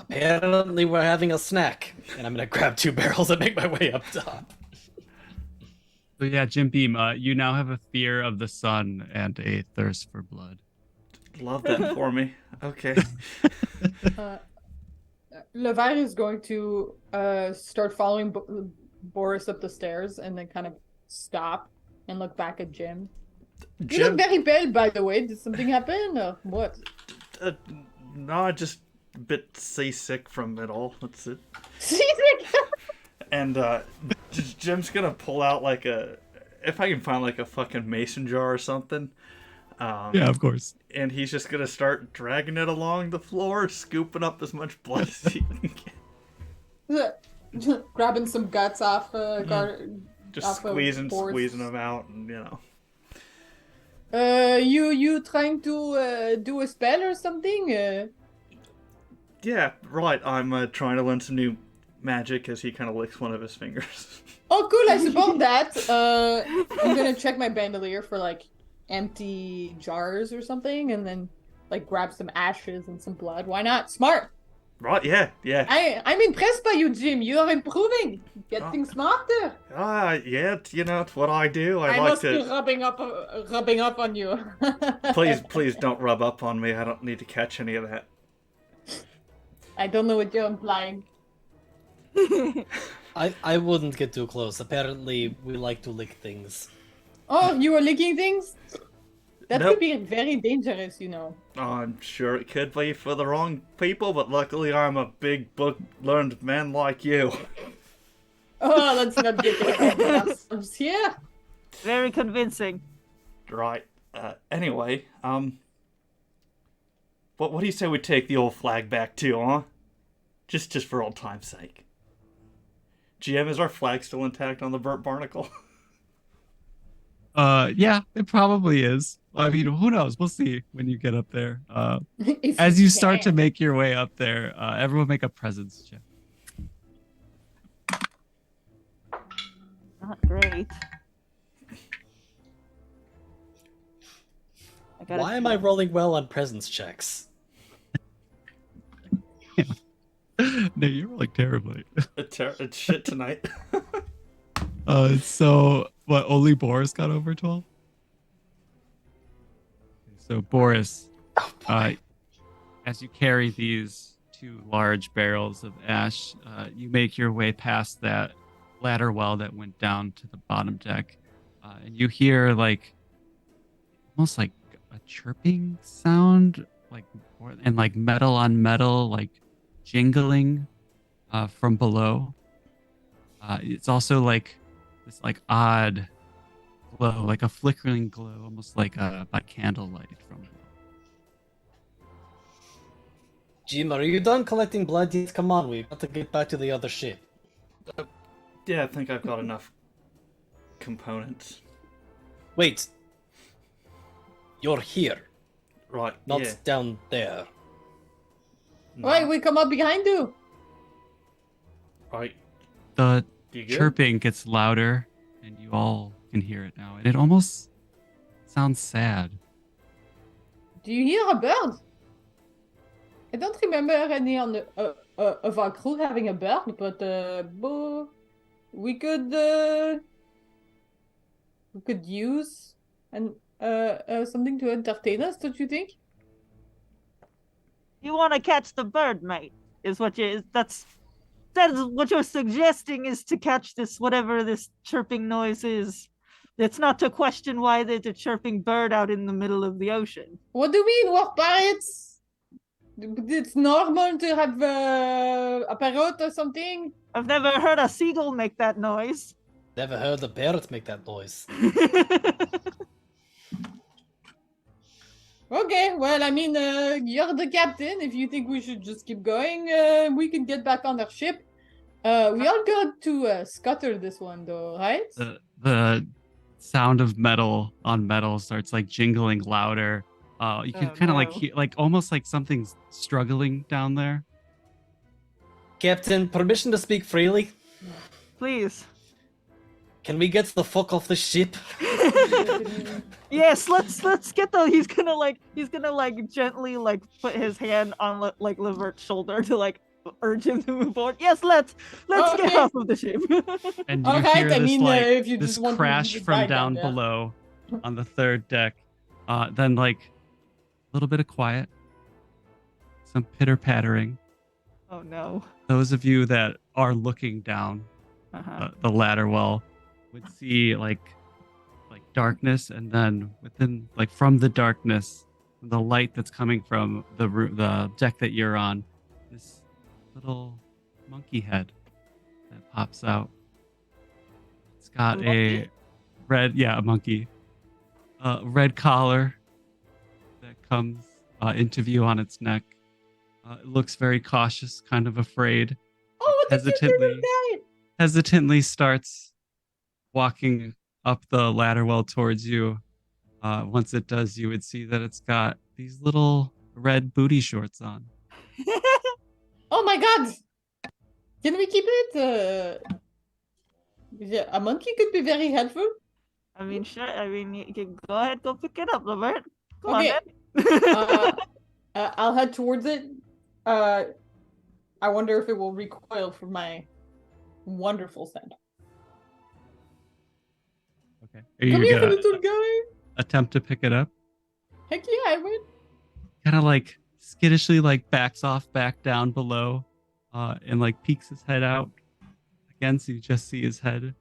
Apparently, we're having a snack, and I'm gonna grab 2 barrels and make my way up top. So yeah, Jim Beam, you now have a fear of the sun and a thirst for blood. Love that for me. Okay. Levi is going to start following Boris up the stairs and then kind of stop and look back at Jim. You look very pale, by the way. Did something happen or what? No, just a bit seasick from it all. That's it. Seasick? And Jim's gonna pull out like if I can find like a fucking mason jar or something. Yeah, of course. And he's just gonna start dragging it along the floor, scooping up as much blood as he can get. Grabbing some guts off Just off of squeezing Boris. them out, and you know. You trying to do a spell or something? Yeah, right. I'm trying to learn some new magic as he kind of licks one of his fingers. Oh, cool. I suppose that. I'm gonna check my bandolier for like empty jars or something, and then like grab some ashes and some blood. Why not? Smart. Right? Yeah. I'm impressed by you, Jim. You are improving, getting smarter. Yeah. You know, it's what I do. I like must to. be rubbing up on you. Please don't rub up on me. I don't need to catch any of that. I don't know what you're implying. I wouldn't get too close. Apparently, we like to lick things. Oh, you were licking things? That Nope. could be very dangerous, you know. I'm sure it could be for the wrong people, but luckily I'm a big book learned man like you. Oh, let's not get ahead of ourselves here. Very convincing. Right. Anyway, what do you say we take the old flag back too, huh? Just for old time's sake. GM, is our flag still intact on the Burnt Barnacle? Yeah, it probably is. I mean, who knows? We'll see when you get up there. If As you start to can. make your way up there, everyone make a presence check. Not great. Why am I rolling well on presence checks? No, you're rolling terribly. It's shit tonight. So what? Only Boris got over 12. So Boris, Oh boy. as you carry these 2 large barrels of ash, you make your way past that ladder well that went down to the bottom deck, and you hear like almost like a chirping sound, and like metal on metal, like jingling from below. It's also like this like odd glow, like a flickering glow, almost like by candlelight from below. Jim, are you done collecting blood? Yes, come on, we've got to get back to the other ship. Yeah, I think I've got enough components. Wait. You're here, Right. not yeah. down there. No. Wait, we come up behind you. Right. The You good? chirping gets louder, and you all can hear it now, and it almost sounds sad. Do you hear a bird? I don't remember any on the of our crew having a bird, but we could use something to entertain us, don't you think? You want to catch the bird, mate? Is what you? That is what you're suggesting is to catch this whatever this chirping noise is. It's not to question why there's a chirping bird out in the middle of the ocean. What do you mean, we're pirates? It's normal to have a parrot or something. I've never heard a seagull make that noise. Never heard the parrot make that noise. Okay, well, I mean, you're the captain. If you think we should just keep going, we can get back on our ship. We all got to scutter this one, though, right? The sound of metal on metal starts like jingling louder. You can Oh, kind of like no. hear, like almost like something's struggling down there. Captain, permission to speak freely? Please. Can we get the fuck off the ship? Yes, let's get the. He's gonna gently like put his hand on like Levert's shoulder to like urge him to move forward. Yes, let's get Okay. off of the ship. And you Alright, hear I this mean, like if you this just want to crash leave it from right down there. below on the 3rd deck. Then like a little bit of quiet, some pitter pattering. Oh no. Those of you that are looking down the ladder well would see like darkness, and then within like from the darkness, the light that's coming from the deck that you're on, this little monkey head that pops out. It's got a monkey, red collar that comes into view on its neck. It looks very cautious, kind of afraid. Oh, what did you do with that? Hesitantly starts walking up the ladder well towards you. Once it does, you would see that it's got these little red booty shorts on. Oh my god! Can we keep it? Yeah, a monkey could be very helpful. I mean, sure. I mean, you can go ahead, go pick it up, Levert. Go Okay. on, then. I'll head towards it. I wonder if it will recoil from my wonderful scent. Okay. Are you Come here, gonna little guy. attempt to pick it up? Heck yeah, I would. Kind of like skittishly like backs off back down below, and like peeks his head out again, so you just see his head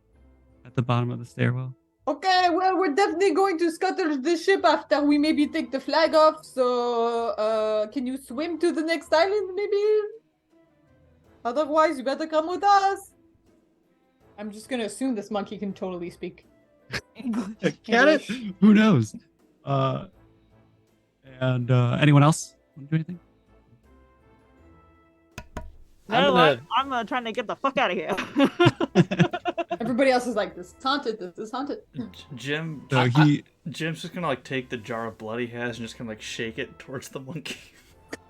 at the bottom of the stairwell. Okay, well, we're definitely going to scuttle the ship after we maybe take the flag off. So, can you swim to the next island, maybe? Otherwise, you better come with us. I'm just gonna assume this monkey can totally speak. Can it? Who knows? And anyone else want to do anything? No, I'm gonna- I'm trying to get the fuck out of here. Everybody everybody else is like, this is haunted, this is haunted. Jim, So Jim's just gonna like take the jar of blood he has and just gonna like shake it towards the monkey.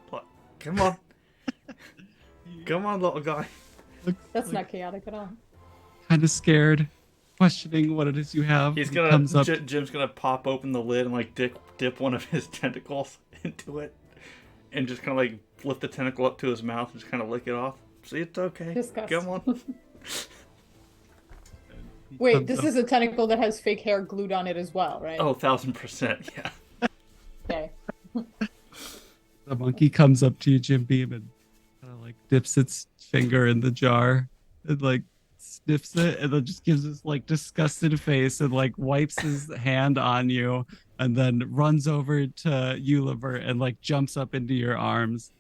Like, come on, come on, little guy. That's not chaotic at all. kind of scared, questioning what it is you have. He's He gonna comes up. Jim's gonna pop open the lid and like dip one of his tentacles into it, and just kind of like lift the tentacle up to his mouth and just kind of lick it off. See, it's okay. Disgusting. Come on. he Wait, comes this up- is a tentacle that has fake hair glued on it as well, right? Oh, 1000%. Yeah. Okay. The monkey comes up to you, Jim Beam, and kind of like dips its finger in the jar and like sniffs it, and then just gives this like disgusted face and like wipes his hand on you, and then runs over to you, Liver, and like jumps up into your arms.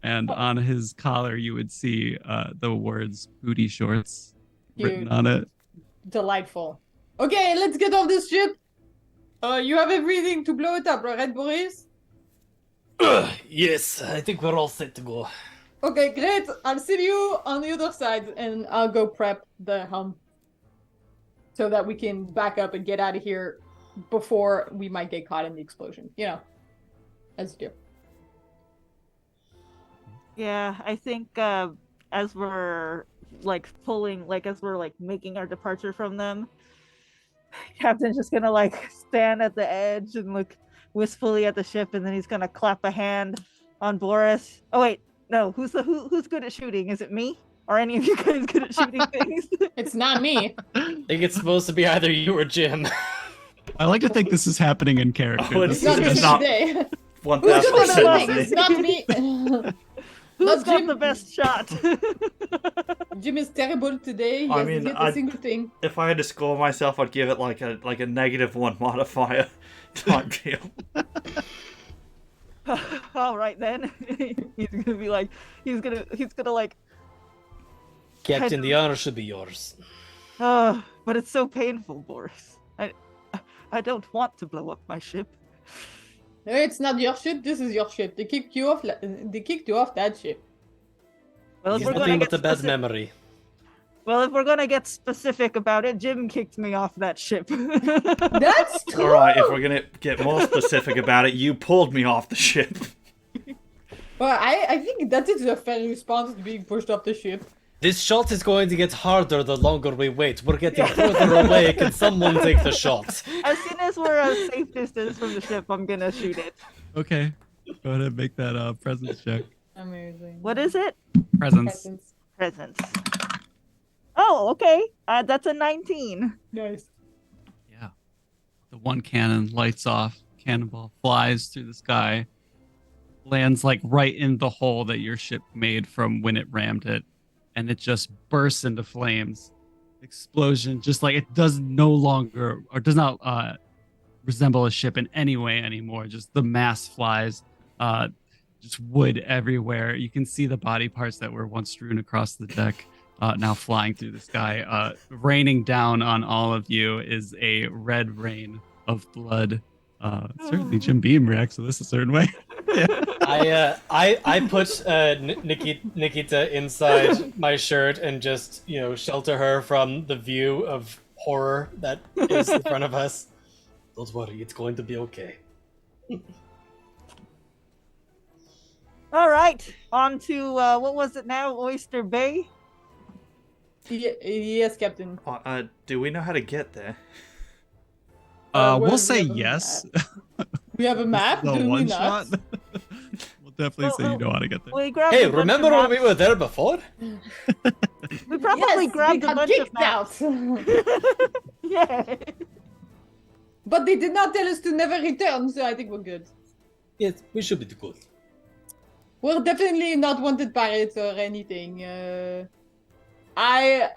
And on his collar, you would see the words "booty shorts" written Cute. on it. Delightful. Okay, let's get off this ship. You have everything to blow it up, right, Boris? Yes, I think we're all set to go. Okay, great. I'll see you on the other side, and I'll go prep the helm so that we can back up and get out of here before we might get caught in the explosion. You know, as you do. Yeah, I think as we're like as we're like making our departure from them, Captain's just gonna like stand at the edge and look wistfully at the ship, and then he's gonna clap a hand on Boris. Oh wait, no, who's good at shooting? Is it me? Are any of you guys good at shooting things? It's not me. I think it's supposed to be either you or Jim. I like to think this is happening in character. Oh, It's This not is me not- today. 1000% It's me. not me. Who's Not got Jim. the best shot? Jim is terrible today. He I hasn't mean, hit a single thing. If I had to score myself, I'd give it like a -1 modifier type deal. All right then. He's gonna be like, he's gonna like, Captain, the honor should be yours. but it's so painful, Boris. I don't want to blow up my ship. No, it's not your ship. This is your ship. They kicked you off. They kicked you off that ship. Well, if He's we're gonna nothing get but a bad specific, memory. well, if we're gonna get specific about it, Jim kicked me off that ship. That's true. All right, if we're gonna get more specific about it, you pulled me off the ship. Well, I think that is a fair response to being pushed off the ship. This shot is going to get harder the longer we wait. We're getting further away. Can someone take the shot? As soon as we're a safe distance from the ship, I'm gonna shoot it. Okay, go ahead and make that presence check. Amazing. What is it? Presence. Presence. Presence. Oh, okay. That's a 19. Nice. Yeah. The one cannon lights off. Cannonball flies through the sky, lands like right in the hole that your ship made from when it rammed it, and it just bursts into flames. Explosion, just like it does no longer or does not resemble a ship in any way anymore. Just the mass flies, just wood everywhere. You can see the body parts that were once strewn across the deck. Now flying through the sky, raining down on all of you is a red rain of blood. Certainly, Jim Beam reacts to this a certain way. I put Nikita inside my shirt and just shelter her from the view of horror that is in front of us. Don't worry, it's going to be okay. All right, on to what was it now? Oyster Bay. Yes, Captain. Do we know how to get there? Well, We'll we say have a yes. We have a map. The Do we one not? shot. We'll definitely say you know how to get there. We grabbed Hey, a bunch remember of when we maps. were there before? We probably Yes, grabbed we a got bunch of kicked maps. out. Yeah. But they did not tell us to never return, so I think we're good. Yes, we should be good. We're definitely not wanted pirates or anything. I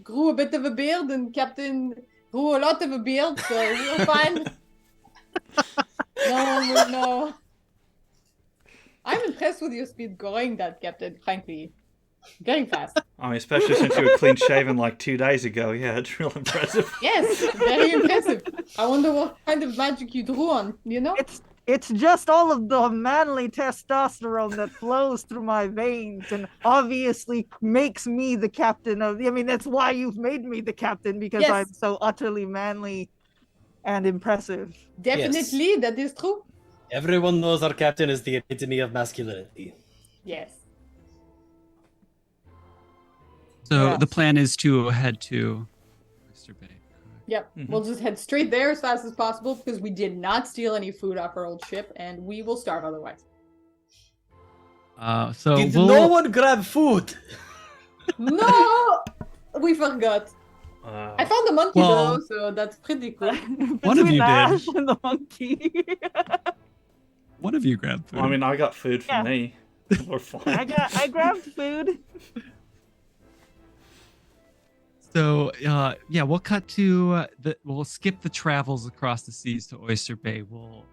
grew a bit of a beard, and Captain grew a lot of a beard, so we're fine. No one will know. I'm impressed with your speed going that, Captain, frankly. Very fast. I mean, especially since you were clean shaven like 2 days ago. Yeah, it's real impressive. Yes, very impressive. I wonder what kind of magic you drew on, you know? It's just all of the manly testosterone that flows through my veins and obviously makes me the captain of. I mean, that's why you've made me the captain, because Yes. I'm so utterly manly and impressive. Definitely, that is true. Everyone knows our captain is the epitome of masculinity. Yes. So Yes. the plan is to head to Oyster Bay. Yep. Mhm. We'll just head straight there as fast as possible because we did not steal any food off our old ship and we will starve otherwise. So Did we'll, no one grab food? No! We forgot. I found a monkey Well- though, so that's pretty cool. One of Between you did. Ash and the monkey. one of you grabbed food. Well, I mean, I got food for Yeah. me. We're fine. I grabbed food. So yeah, we'll cut to we'll skip the travels across the seas to Oyster Bay. We'll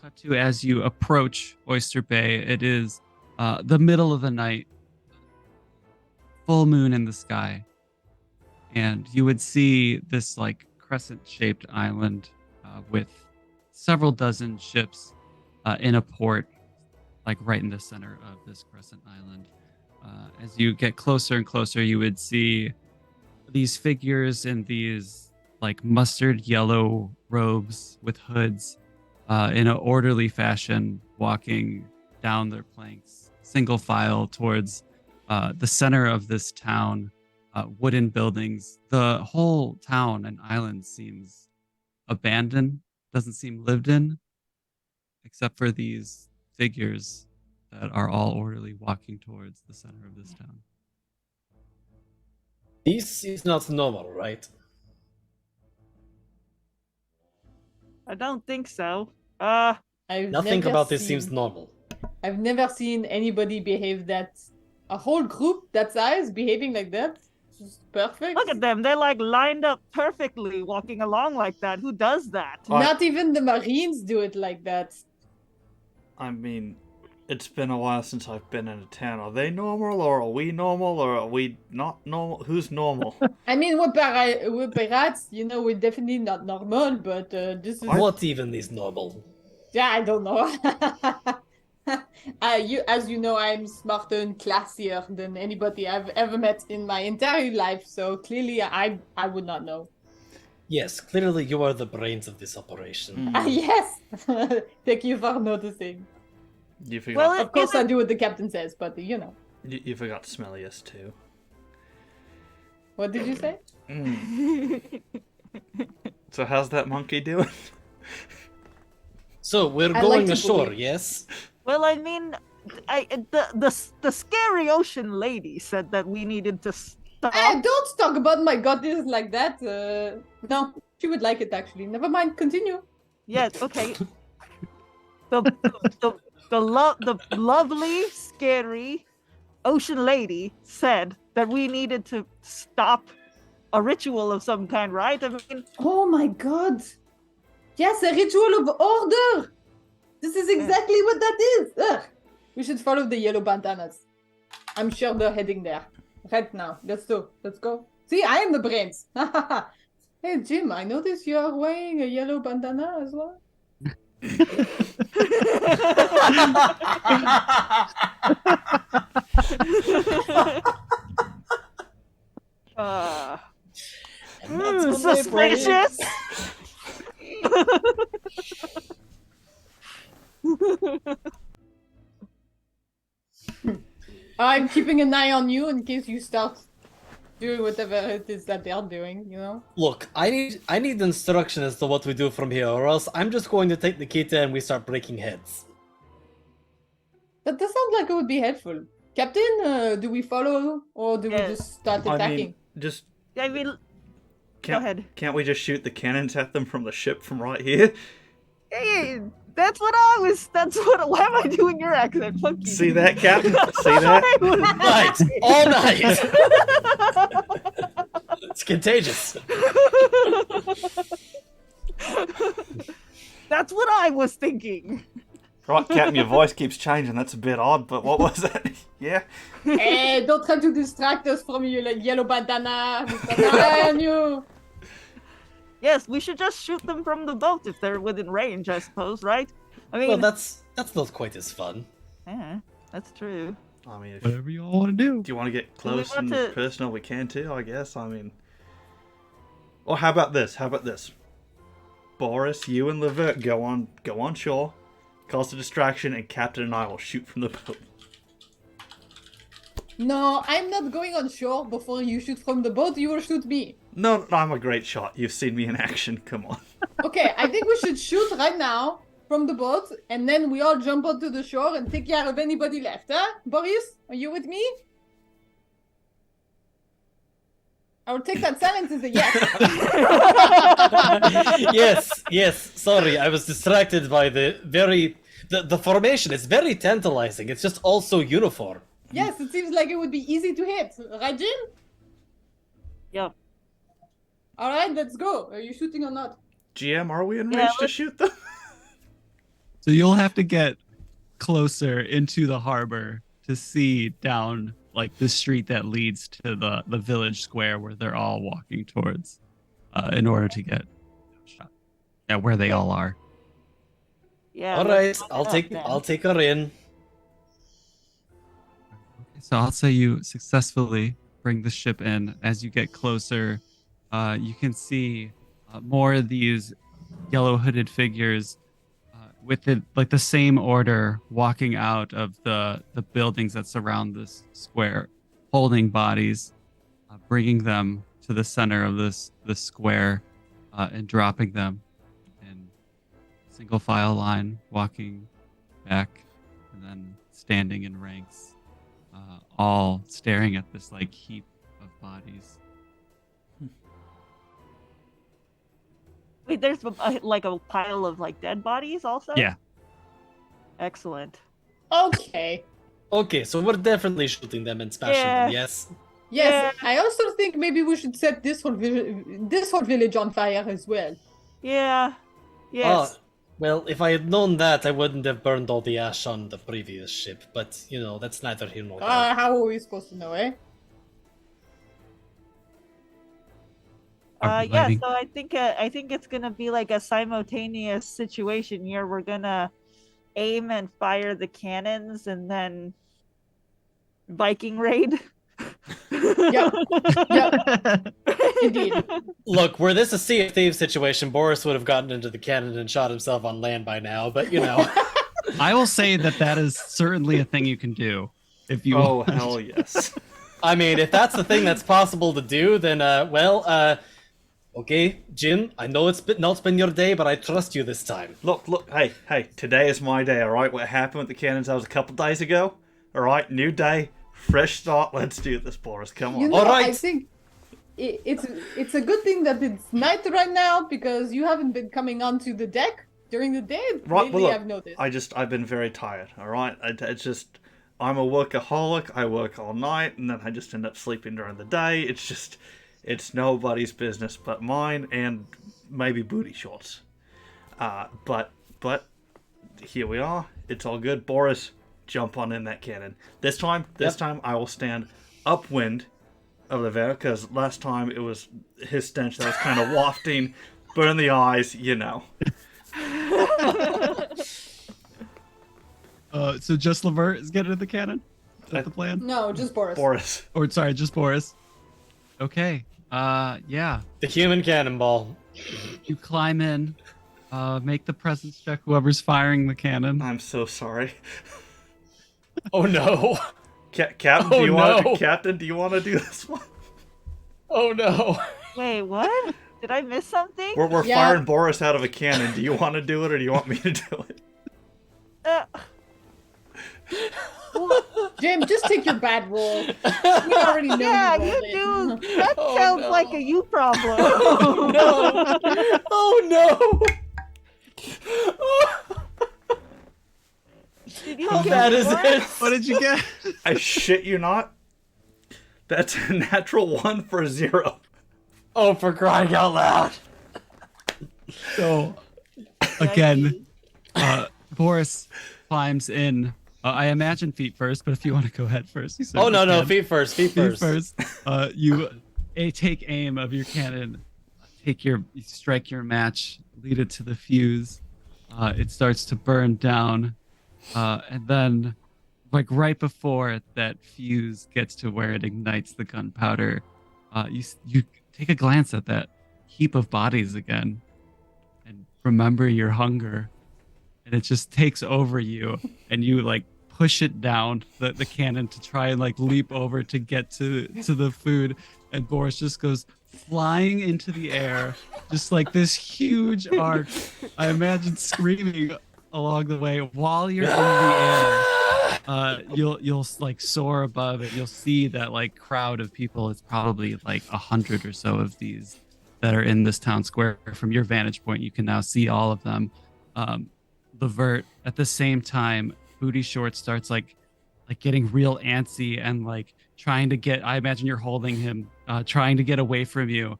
cut to as you approach Oyster Bay. It is the middle of the night, full moon in the sky, and you would see this like crescent-shaped island with several dozen ships in a port, like right in the center of this crescent island. As you get closer and closer, you would see these figures in these like mustard yellow robes with hoods in an orderly fashion walking down their planks single file towards the center of this town, wooden buildings. The whole town and island seems abandoned, doesn't seem lived in, except for these figures that are all orderly walking towards the center of this town. This is not normal, right? I don't think so. I've Nothing never about this seen- seems normal. I've never seen anybody behave that. A whole group that size behaving like that. Just perfect. Look at them. They're like lined up perfectly, walking along like that. Who does that? Not even the Marines do it like that. I mean, it's been a while since I've been in a town. Are they normal, or are we normal, or are we not normal? Who's normal? I mean, we're pirates, you know, we're definitely not normal, but this is... What even is normal? Yeah, I don't know. As you know, I'm smarter and classier than anybody I've ever met in my entire life, so clearly I would not know. Yes, clearly you are the brains of this operation. Yes! Thank you for noticing. You forgot. Well, Of course I do what the captain says, but you know. You forgot Smelliest too. What did you say? So how's that monkey doing? So we're I like going to ashore, believe. yes? Well, I mean, the scary ocean lady said that we needed to stop. Don't talk about my goddess like that. No, she would like it actually. Never mind, continue. Yes, okay. The lovely, scary ocean lady said that we needed to stop a ritual of some kind, right? I mean, Oh my god. Yes, a ritual of order. This is exactly what that is. Ugh. We should follow the yellow bandanas. I'm sure they're heading there. Right now. Let's go. Let's go. See, I am the brains. Hey, Jim, I noticed you are wearing a yellow bandana as well. suspicious. I'm keeping an eye on you in case you start doing whatever it is that they're doing, you know? Look, I need instruction as to what we do from here, or else I'm just going to take the Kita and we start breaking heads. That does sound like it would be helpful. Captain, do we follow or do we Yes. just start I attacking? mean, just I mean, can't, ahead. Can't we just shoot the cannons at them from the ship from right here? hey, that's what I was. That's what. Why am I doing your accent? Fuck you. See that, Captain? See that? Night! All night! It's contagious. That's what I was thinking. Right, Captain, your voice keeps changing. That's a bit odd, but what was that? Yeah? Hey, don't try to distract us from your like, yellow bandana. We've got an eye on you. Yes, we should just shoot them from the boat if they're within range, I suppose, right? I mean, Well, that's not quite as fun. yeah, that's true. I mean, if Whatever you all want to do. do you want to get Do we close want and to- personal, we can too, I guess. I mean, or how about this? Boris, you and Levert go on shore, cause a distraction, and Captain and I will shoot from the boat. No, I'm not going on shore before you shoot from the boat. You will shoot me. No, I'm a great shot. You've seen me in action. Come on. Okay, I think we should shoot right now from the boat, and then we all jump onto the shore and take care of anybody left, huh? Boris, are you with me? I will take that silence as a yes. Yes. Sorry, I was distracted by the formation. It's very tantalizing. It's just also uniform. Yes, it seems like it would be easy to hit. Right, Jim? Yep. Alright, let's go. Are you shooting or not? GM, are we in Yeah, range to let's- shoot them? So you'll have to get closer into the harbor to see down like the street that leads to the village square where they're all walking towards, in order to get shot. Yeah, where they all are. Yeah. All let's right, look it up then. I'll take her in. So I'll say you successfully bring the ship in. As you get closer, you can see more of these yellow hooded figures with the same order walking out of the buildings that surround this square, holding bodies, bringing them to the center of this square, and dropping them in single file line, walking back, and then standing in ranks, all staring at this like heap of bodies. Wait, there's like a pile of like dead bodies also. Yeah. Excellent. Okay. Okay, so we're definitely shooting them and smashing Yeah. them. Yes. Yes, I also think maybe we should set this whole village on fire as well. Yeah. Yes. Well, if I had known that, I wouldn't have burned all the ash on the previous ship. But you know, that's neither here nor there. How are we supposed to know, eh? Are we Yeah. lighting? So I think it's gonna be like a simultaneous situation here. We're gonna aim and fire the cannons, and then Viking raid. Yep. Indeed. Look, were this a Sea of Thieves situation, Boris would have gotten into the cannon and shot himself on land by now. But you know, I will say that is certainly a thing you can do if you. Oh, want. hell yes. I mean, if that's the thing that's possible to do, then okay, Jin. I know it's not been your day, but I trust you this time. Look, hey, today is my day, alright? What happened with the cannons that was a couple days ago? Alright, new day, fresh start, let's do this, Boris, come on. You know, All right. I think it's a good thing that it's night right now because you haven't been coming onto the deck during the day. Right, Lately, well, look, I've noticed. I've been very tired, alright? I'm a workaholic, I work all night, and then I just end up sleeping during the day. It's nobody's business but mine, and maybe booty shorts. But here we are. It's all good. Boris, jump on in that cannon. This time I will stand upwind of the veil, because last time it was his stench that was kind of wafting, burn the eyes, you know. So just Levert is getting at the cannon? Is that the plan? No, just Boris. Boris. Or sorry, just Boris. Okay. Yeah. The human cannonball. You climb in, make the presence check, whoever's firing the cannon. I'm so sorry. Oh no. Captain, Oh, do you no. want to do this one? Oh no. Wait, what? Did I miss something? We're Yeah. firing Boris out of a cannon. Do you want to do it, or do you want me to do it? Uh, Jim, just take your bad roll. We already know yeah, you you rolled do. it. That Oh, sounds no. like a you problem. No. Oh no. Did you How kill bad is Boris? it? What did you get? I shit you not. That's a natural 1 for 0. Oh, for crying out loud. So, again, Boris climbs in. I imagine feet first, but if you want to go head first, you Oh, no, certainly no. can. Feet first. Feet Feet first. first. You take aim of your cannon, you strike your match, lead it to the fuse, it starts to burn down. And then, like right before that fuse gets to where it ignites the gunpowder, you take a glance at that heap of bodies again and remember your hunger. And it just takes over you, and you like push it down the cannon to try and like leap over to get to the food, and Boris just goes flying into the air, just like this huge arc. I imagine screaming along the way while you're in the air. You'll like soar above it. You'll see that like crowd of people. It's probably like 100 or so of these that are in this town square. From your vantage point, you can now see all of them. Levert, at the same time, Booty Short starts like getting real antsy and like trying to get, I imagine you're holding him, trying to get away from you,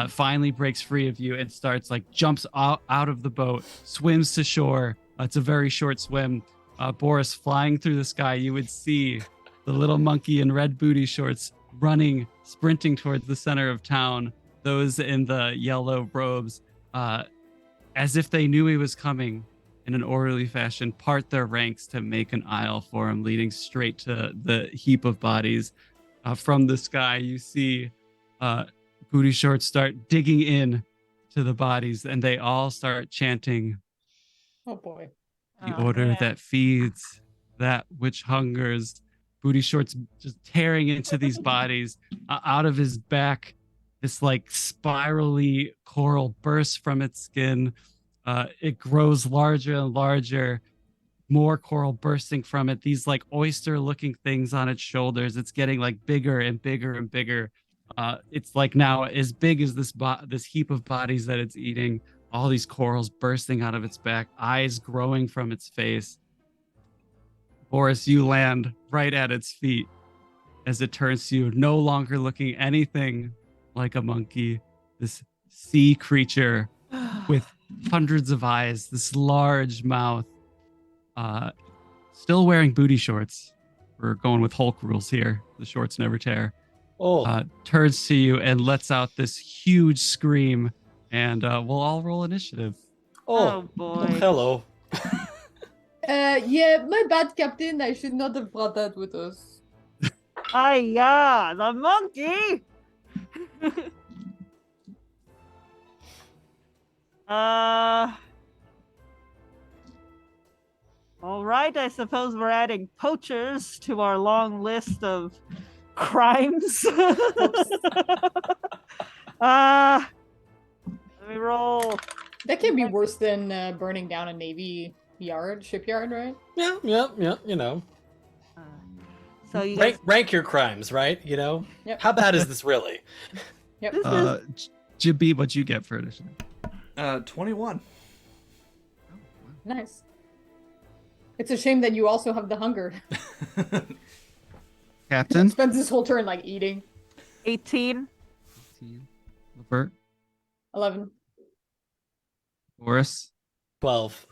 finally breaks free of you and starts like jumps out of the boat, swims to shore. It's a very short swim. Boris flying through the sky, you would see the little monkey in red booty shorts running, sprinting towards the center of town. Those in the yellow robes, as if they knew he was coming, in an orderly fashion, part their ranks to make an aisle for him, leading straight to the heap of bodies. From the sky, you see Booty Shorts start digging in to the bodies, and they all start chanting, Oh boy. "The order man. that feeds, that which hungers." Booty Shorts just tearing into these bodies. Out of his back, this like spirally coral bursts from its skin. It grows larger and larger, more coral bursting from it. These like oyster-looking things on its shoulders. It's getting like bigger and bigger and bigger. It's like now as big as this heap of bodies that it's eating. All these corals bursting out of its back, eyes growing from its face. Boris, you land right at its feet as it turns to you, no longer looking anything like a monkey. This sea creature with hundreds of eyes, this large mouth, still wearing booty shorts. We're going with Hulk rules here. The shorts never tear. Turns to you and lets out this huge scream, and we'll all roll initiative. Oh boy. Hello. Yeah, my bad, Captain. I should not have brought that with us. Yeah, the monkey. All right, I suppose we're adding poachers to our long list of crimes. Let me roll. That can be worse than burning down a Navy shipyard, right? Yeah, you know. So you guys, Rank your crimes, right? You know? Yep. How bad is this really? Yep. this is Jibby, what'd you get for initiative? 21. Nice. It's a shame that you also have the hunger. Captain? Spends his whole turn like eating. 18. Levert? 11. Boris? 12.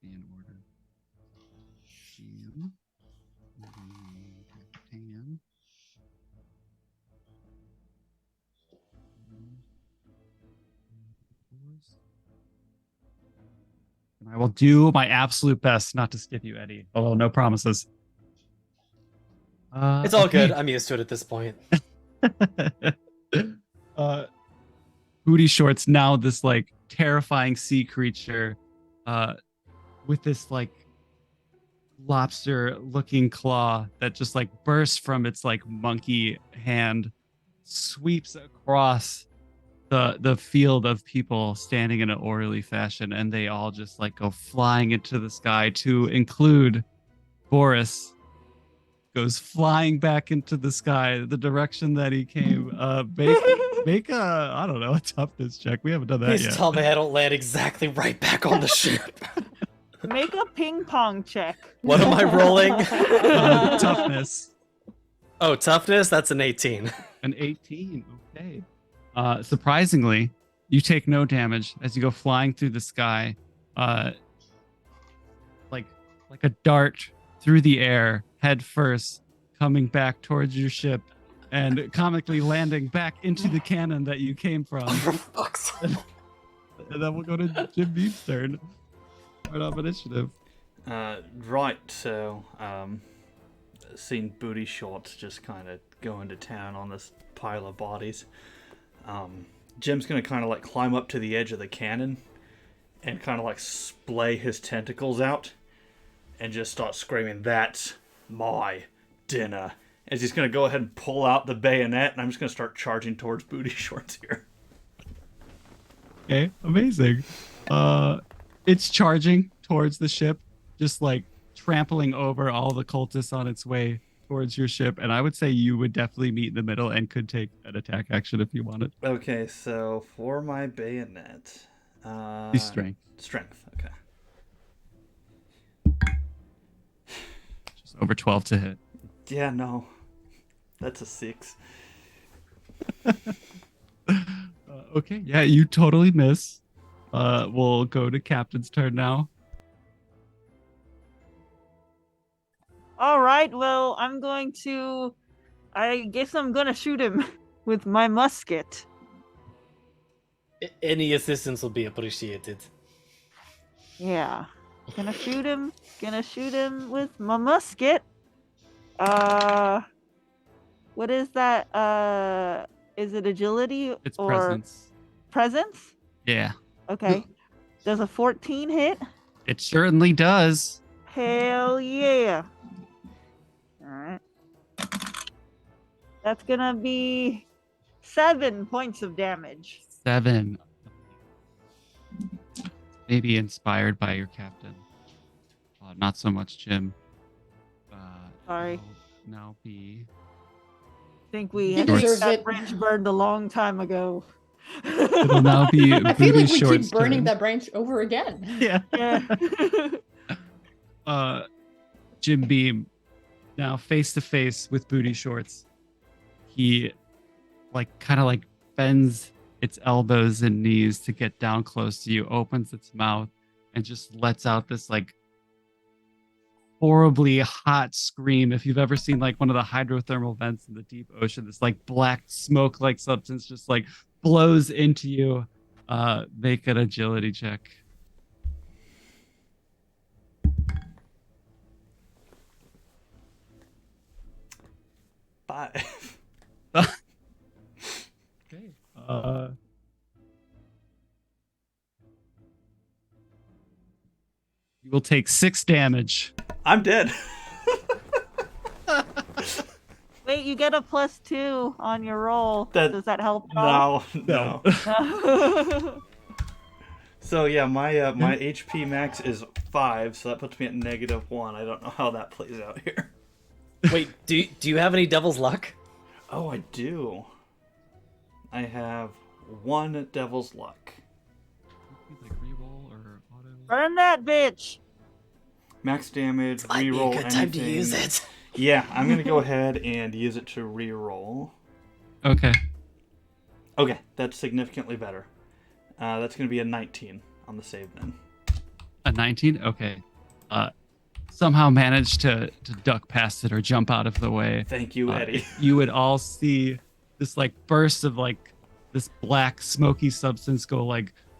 Be in order. GM. Captain. And I will do my absolute best not to skip you, Eddie. Although no promises. It's all good. I'm used to it at this point. Booty Shorts, now this like terrifying sea creature with this like lobster looking claw that just like bursts from its like monkey hand, sweeps across the field of people standing in an orderly fashion, and they all just like go flying into the sky, to include Boris. Goes flying back into the sky, the direction that he came. Make a, I don't know, a toughness check. We haven't done that Please yet. tell me I don't land exactly right back on the ship. Make a ping pong check. What am I rolling? Toughness. Oh, toughness? That's an 18. An 18. Okay. Surprisingly, you take no damage as you go flying through the sky, like a dart through the air, head first, coming back towards your ship, and comically landing back into the cannon that you came from. For fuck's sake. and then we'll go to Jim Beam's turn. Right off initiative. Right, so, seen Booty Shorts just kind of going to town on this pile of bodies. Jim's gonna kind of like climb up to the edge of the cannon and kind of like splay his tentacles out and just start screaming, "That's my dinner." And he's gonna go ahead and pull out the bayonet, and I'm just gonna start charging towards Booty Shorts here. Okay, amazing. It's charging towards the ship, just like trampling over all the cultists on its way towards your ship. And I would say you would definitely meet in the middle and could take an attack action if you wanted. Okay, so for my bayonet, Use strength. Strength. Okay. Just over 12 to hit. Yeah, no, that's a 6. Okay, yeah, you totally miss. We'll go to Captain's turn now. All right, well, I guess I'm gonna shoot him with my musket. Any assistance will be appreciated. Yeah. Gonna shoot him with my musket. What is that? Is it agility It's or presence. presence? Yeah, Okay. Does a 14 hit? it certainly does. Hell yeah. Alright. That's gonna be 7 points of damage. 7. Maybe inspired by your captain. Not so much Jim. Sorry. Now be. Think we You had deserve that it. bridge burned a long time ago. It'll now be I feel Booty like we Short's keep burning turn. that branch over again. Yeah. Yeah. Jim Beam, now face to face with Booty Shorts. He kind of bends its elbows and knees to get down close to you, opens its mouth, and just lets out this horribly hot scream. If you've ever seen one of the hydrothermal vents in the deep ocean, this black smoke substance just blows into you. Make an agility check. Five. Okay. You will take 6 damage. I'm dead. Wait, you get a +2 on your roll. That- Does that help? at all? No. So yeah, my HP max is 5, so that puts me at -1. I don't know how that plays out here. Wait, do you have any devil's luck? Oh, I do. I have 1 devil's luck. Reroll or auto. Burn that bitch. Max damage, Might be a reroll good anything. time to use it. Yeah, I'm gonna go ahead and use it to reroll. Okay. Okay, that's significantly better. That's gonna be a 19 on the save then. A 19? Okay. Somehow managed to duck past it or jump out of the way. Thank you, Eddie. You would all see this burst of this black smoky substance go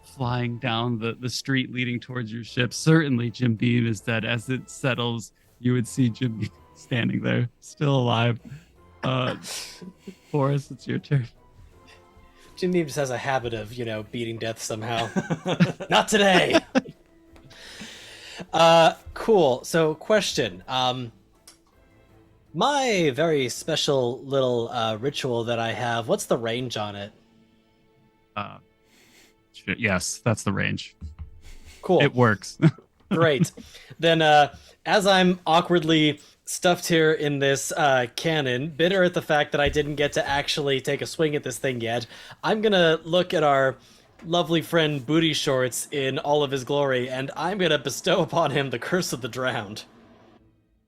flying down the street leading towards your ship. Certainly Jim Beam is dead. As it settles, you would see Jim Beam standing there, still alive. Forrest, it's your turn. Jim Beam just has a habit of, beating death somehow. Not today! Cool. So, question. My very special little ritual that I have, what's the range on it? Yes, that's the range. Cool. It works. Great. Then, as I'm awkwardly stuffed here in this cannon, bitter at the fact that I didn't get to actually take a swing at this thing yet, I'm gonna look at our lovely friend Booty Shorts in all of his glory, and I'm gonna bestow upon him the Curse of the Drowned.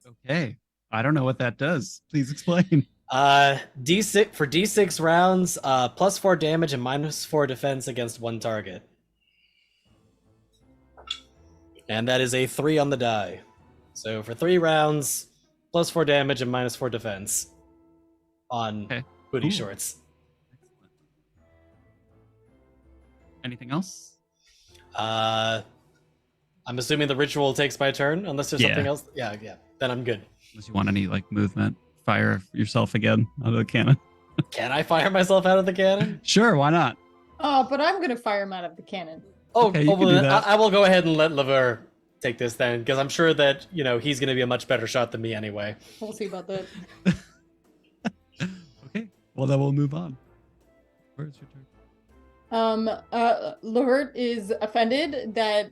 Okay. I don't know what that does. Please explain. D6 for D6 rounds, +4 damage and -4 defense against one target. And that is a 3 on the die. So for 3 rounds, +4 damage and -4 defense on Okay. Booty Ooh. Shorts. Anything else? I'm assuming the ritual takes my turn, unless there's something else. Yeah. Then I'm good. Unless you want any like movement, fire yourself again out of the cannon. Can I fire myself out of the cannon? Sure, why not? Oh, but I'm gonna fire him out of the cannon. Okay, you can do then that. I will go ahead and let Lever take this then, because I'm sure that he's going to be a much better shot than me anyway. We'll see about that. Okay, well then we'll move on. Where's your turn? Levert is offended that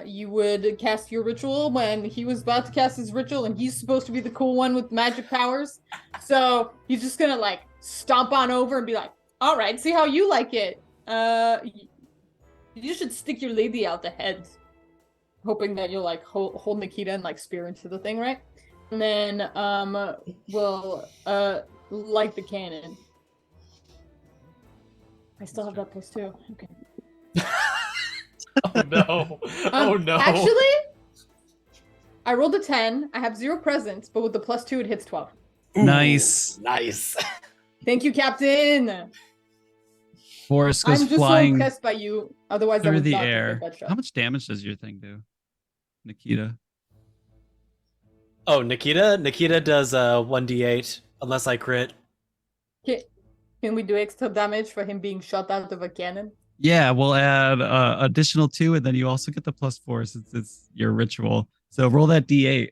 you would cast your ritual when he was about to cast his ritual, and he's supposed to be the cool one with magic powers. So he's just gonna like stomp on over and be like, "All right, see how you like it. You should stick your lady out the head," hoping that you'll like hold Nikita and like spear into the thing, right? And then we'll light the cannon. I still have that +2. Okay. Oh no! Oh no! Actually, I rolled a 10. I have 0 presents, but with the +2, it hits 12. Ooh, Nice. Nice. Thank you, Captain. Forrest I'm goes just so flying impressed by you. Otherwise, I through would the not have air. made that shot. How much damage does your thing do, Nikita? Oh, Nikita does 1d8 unless I crit. Can we do extra damage for him being shot out of a cannon? Yeah, we'll add additional 2, and then you also get the +4 since it's your ritual. So roll that d8.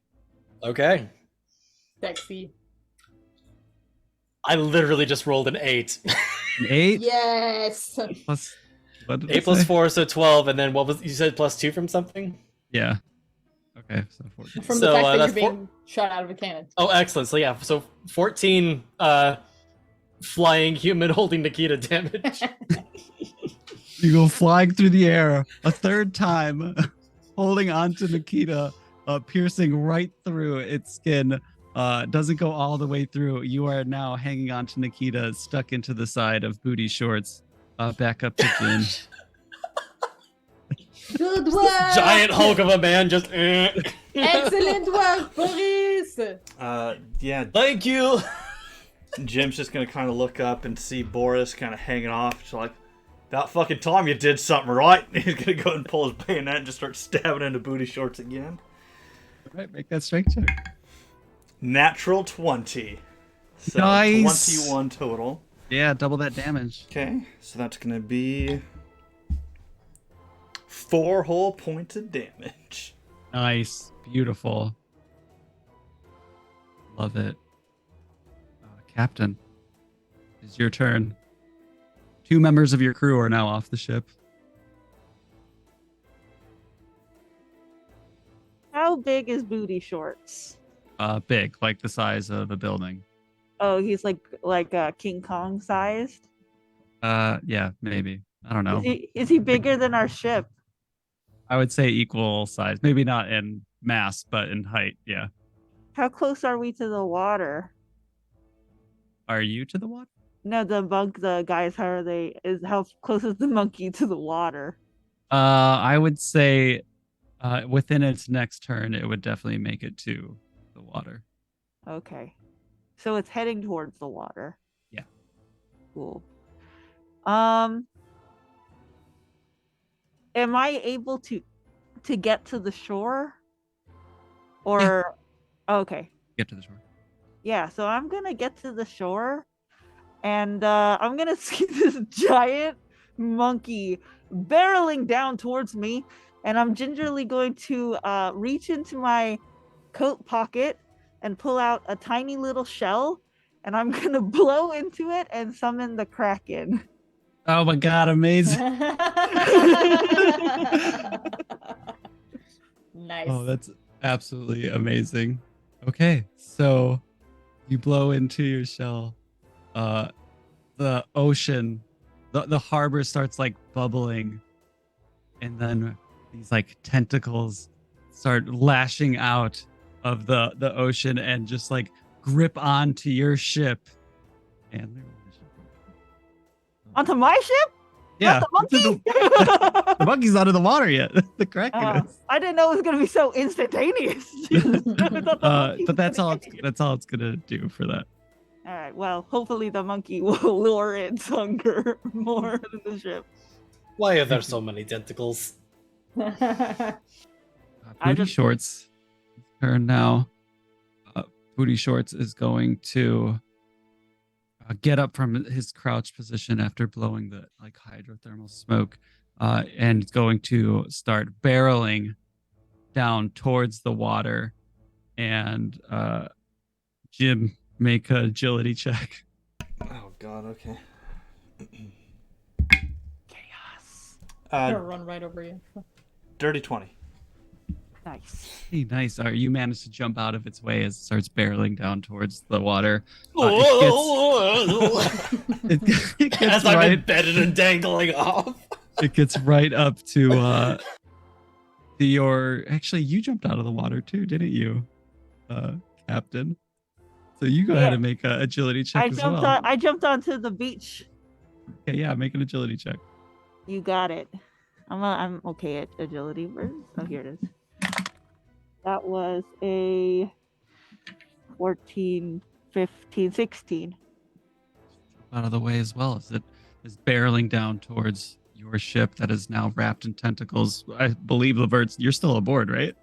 Okay. Sexy. I literally just rolled an 8. An 8 Yes. plus what did 8 it plus say? 4, so 12, and then what was you said +2 from something? Yeah. Okay, so 14. From So, the fact that that's you're being shot out of a cannon. Oh, excellent. So yeah, so 14 flying human holding Nikita damage. You go flying through the air a third time, holding onto Nikita, piercing right through its skin. Doesn't go all the way through. You are now hanging onto Nikita, stuck into the side of Booty Shorts. Back up to Jin. Good work. Giant Hulk of a man just Excellent work, Boris. Yeah, Thank you. Jim's just gonna kind of look up and see Boris kind of hanging off. She's like, "About fucking time you did something right." He's gonna go and pull his bayonet and just start stabbing into Booty Shorts again. All right, make that strength check. Natural 20. So Nice. 21 total. Yeah, double that damage. Okay, so that's gonna be 4 whole points of damage. Nice. Beautiful. Love it. Captain, it's your turn. 2 members of your crew are now off the ship. How big is Booty Shorts? Big, like the size of a building. Oh, he's like King Kong sized. Yeah, maybe. I don't know. Is he bigger than our ship? I would say equal size. Maybe not in mass, but in height. Yeah. How close are we to the water? Are you to the water? No, the guys, how close is the monkey to the water? I would say within its next turn, it would definitely make it to the water. Okay. So it's heading towards the water. Yeah. Cool. Am I able to get to the shore? Or okay. Get to the shore. Yeah, so I'm gonna get to the shore, and I'm gonna see this giant monkey barreling down towards me, and I'm gingerly going to reach into my coat pocket and pull out a tiny little shell, and I'm gonna blow into it and summon the Kraken. Oh my god, amazing. Nice. Oh, that's absolutely amazing. Okay, so you blow into your shell. The ocean, the harbor starts like bubbling, and then these like tentacles start lashing out of the ocean and just like grip onto your ship. And Onto my ship? yeah, Not the monkey? the monkey's not in the water yet. The Kraken is. I didn't know it was gonna be so instantaneous. But that's all it's gonna do for that. All right. Well, hopefully the monkey will lure its hunger more than the ship. Why are there so many tentacles? I Booty just- Shorts turn now. Booty Shorts is going to get up from his crouch position after blowing the like hydrothermal smoke, and going to start barreling down towards the water. And Jim, make an agility check. Oh God. Okay. Chaos. I'm gonna run right over you. Dirty 20. Nice. Hey, nice. You managed to jump out of its way as it starts barreling down towards the water. It gets As I'm right. embedded and dangling off. It gets right up to your. Actually, you jumped out of the water too, didn't you, Captain? So you go ahead Yeah. and make an agility check as well. I jumped onto the beach. Okay, yeah, make an agility check. You got it. I'm okay at agility. Oh, here it is. That was a 14, 15, 16. Out of the way as well as it is barreling down towards your ship that is now wrapped in tentacles. I believe, Levert, you're still aboard, right?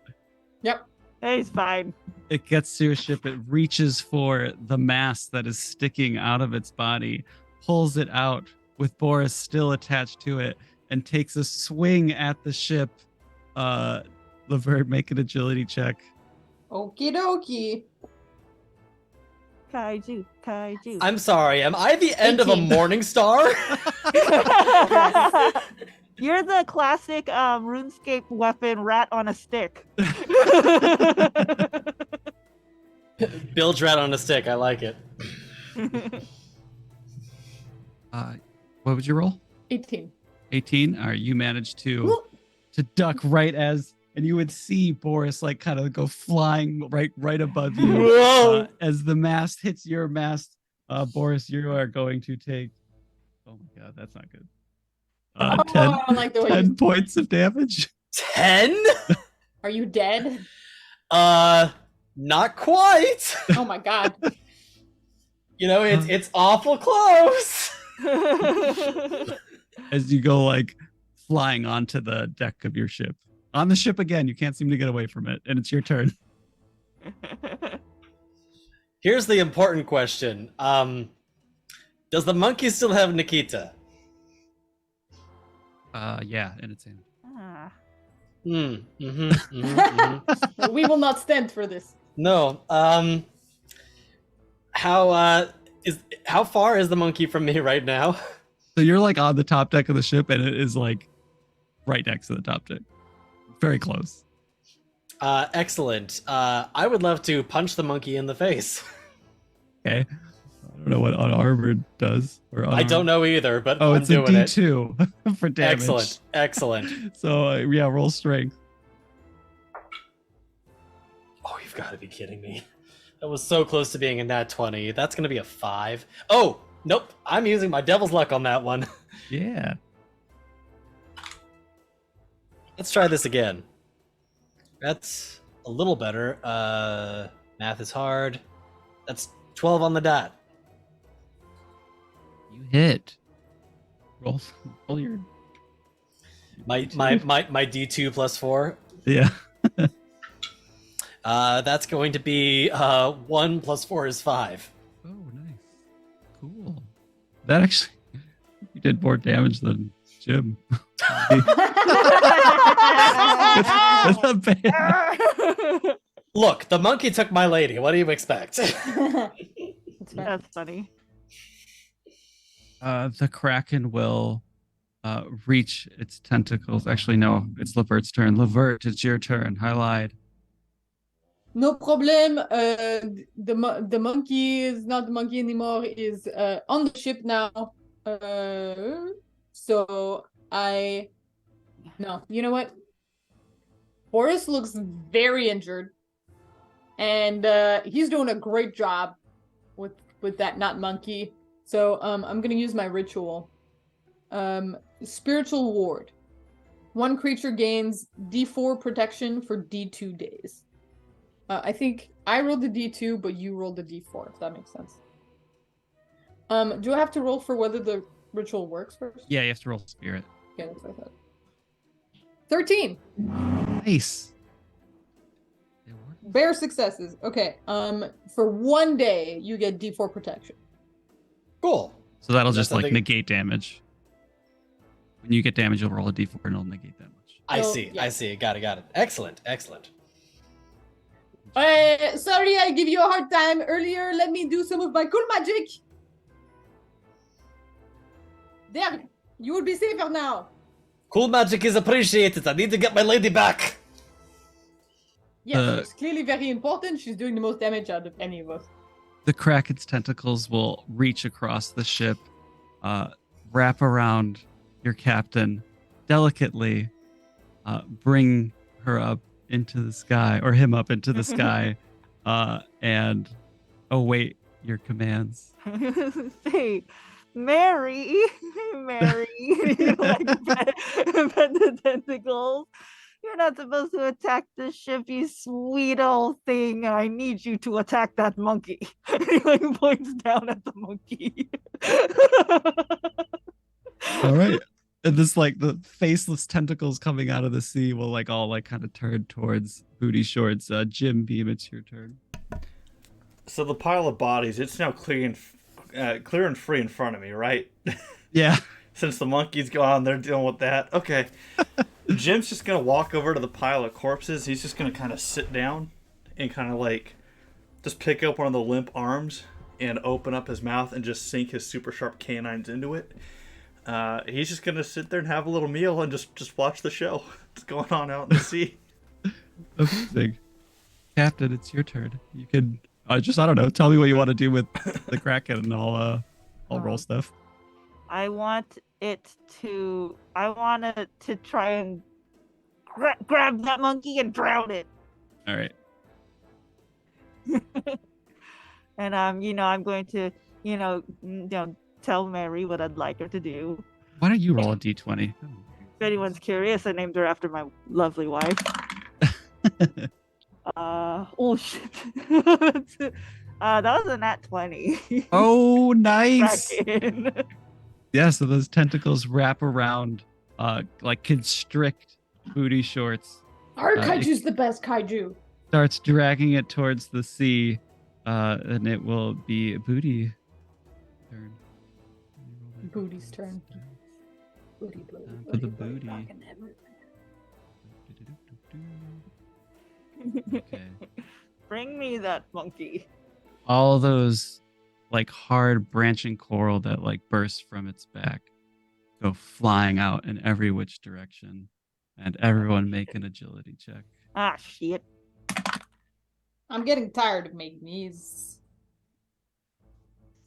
Yep. It's fine. It gets to your ship. It reaches for the mast that is sticking out of its body, pulls it out with Boris still attached to it, and takes a swing at the ship. Levert, make an agility check. Okie dokie. Kaiju. I'm sorry, am I the end of a 18. Morning Star? You're the classic RuneScape weapon rat on a stick. Bilge rat on a stick, I like it. What would you roll? 18. 18. All right, you managed to duck right and you would see Boris like kind of go flying right above you. Whoa! As the mast hits your mast, Boris, you are going to take. Oh my God, that's not good. 10, I don't like the way 10 you... points of damage. 10? Are you dead? Not quite. Oh my God. You know, it's awful close. As you go like flying onto the deck of your ship. On the ship again, you can't seem to get away from it, and it's your turn. Here's the important question. Does the monkey still have Nikita? Yeah, and it's in. Ah. We will not stand for this. No. How far is the monkey from me right now? So you're like on the top deck of the ship, and it is like right next to the top deck. Very close. Excellent. I would love to punch the monkey in the face. Okay. I don't know what unarmored does. Or I don't know either, but Oh, I'm it's a doing it. D2 for damage. Excellent. Excellent. So yeah, roll strength. Oh, you've got to be kidding me. That was so close to being a nat 20. That's going to be a 5. Oh, nope. I'm using my devil's luck on that one. Yeah. Let's try this again. That's a little better. Math is hard. That's 12 on the dot. You hit. Roll your. My D2 plus 4. Yeah. That's going to be 1 plus 4 is 5. Oh, nice. Cool. That actually, you did more damage than Jim. That's not bad. Look, the monkey took my lady. What do you expect? That's funny. The Kraken will reach its tentacles. Actually, no, it's Levert's turn. Levert, it's your turn. Highlight. No problem. The monkey is not the monkey anymore. Is on the ship now. So no. You know what? Boris looks very injured, and he's doing a great job with that not monkey. So I'm gonna use my ritual. Spiritual ward. One creature gains D4 protection for D2 days. I think I rolled the D2, but you rolled the D4, if that makes sense. Do I have to roll for whether the ritual works first? Yeah, you have to roll spirit. Okay, that's what I thought. 13. Nice. Bare successes. Okay. For 1 day, you get D4 protection. Cool. So that'll That's just like something- negate damage. When you get damage, you'll roll a d4 and it'll negate that much. I So, see. yeah. I see. Got it. Excellent. Sorry, I give you a hard time earlier. Let me do some of my cool magic. There, you will be safer now. Cool magic is appreciated. I need to get my lady back. Yes, she's clearly very important. She's doing the most damage out of any of us. The Kraken's tentacles will reach across the ship, wrap around your captain, delicately bring her up into the sky, or him up into the sky, and await your commands. Say, Mary, Mary, you like pet the tentacles. You're not supposed to attack the ship, you sweet old thing. I need you to attack that monkey. He like points down at the monkey. All right. And this like the faceless tentacles coming out of the sea will like all like kind of turn towards Booty Shorts. Jim Beam, it's your turn. So the pile of bodies, it's now clear and free in front of me, right? Yeah. Since the monkey's gone, they're dealing with that. Okay. Jim's just going to walk over to the pile of corpses. He's just going to kind of sit down and kind of like just pick up one of the limp arms and open up his mouth and just sink his super sharp canines into it. He's just going to sit there and have a little meal and just watch the show. What's going on out in the sea. Amazing. Captain, it's your turn. You can I don't know, tell me what you want to do with the Kraken and I'll roll stuff. I want it to try and grab that monkey and drown it. All right. And I'm going to, tell Mary what I'd like her to do. Why don't you roll a d20? If anyone's curious, I named her after my lovely wife. Oh shit. That was a nat 20. Oh, nice. Kraken. Yeah, so those tentacles wrap around, like constrict Booty Shorts. Our kaiju's the best kaiju. Starts dragging it towards the sea, and it will be Booty turn. Booty's turn. Booty, For the booty. Okay. Bring me that monkey. All those like hard branching coral that like burst from its back go flying out in every which direction, and everyone make an agility check. Ah, shit. I'm getting tired of making these.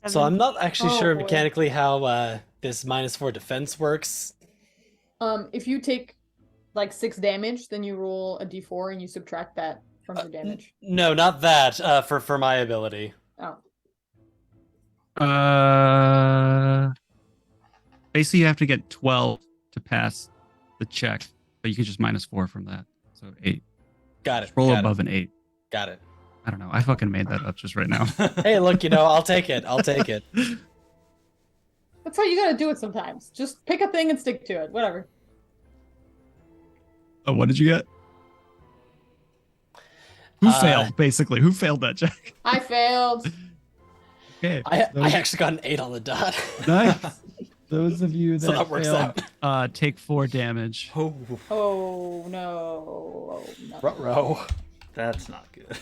So I'm not actually Oh, sure boy. mechanically how this -4 defense works. If you take like 6 damage, then you roll a d4 and you subtract that from your damage. No, not that. For my ability. Oh. Basically you have to get 12 to pass the check, but you can just -4 from that. So 8. Got it. Just roll got above an 8. Got it. I don't know. I fucking made that up just right now. Hey, look, I'll take it. I'll take it. That's how you gotta do it sometimes. Just pick a thing and stick to it. Whatever. Oh, what did you get? Who failed, basically? Who failed that check? I failed. Okay. I those- actually got an 8 on the dot. Nice. Those of you that, So that works failed, take 4 damage. Oh, Oh no. Oh no. Ruh-roh. that's not good.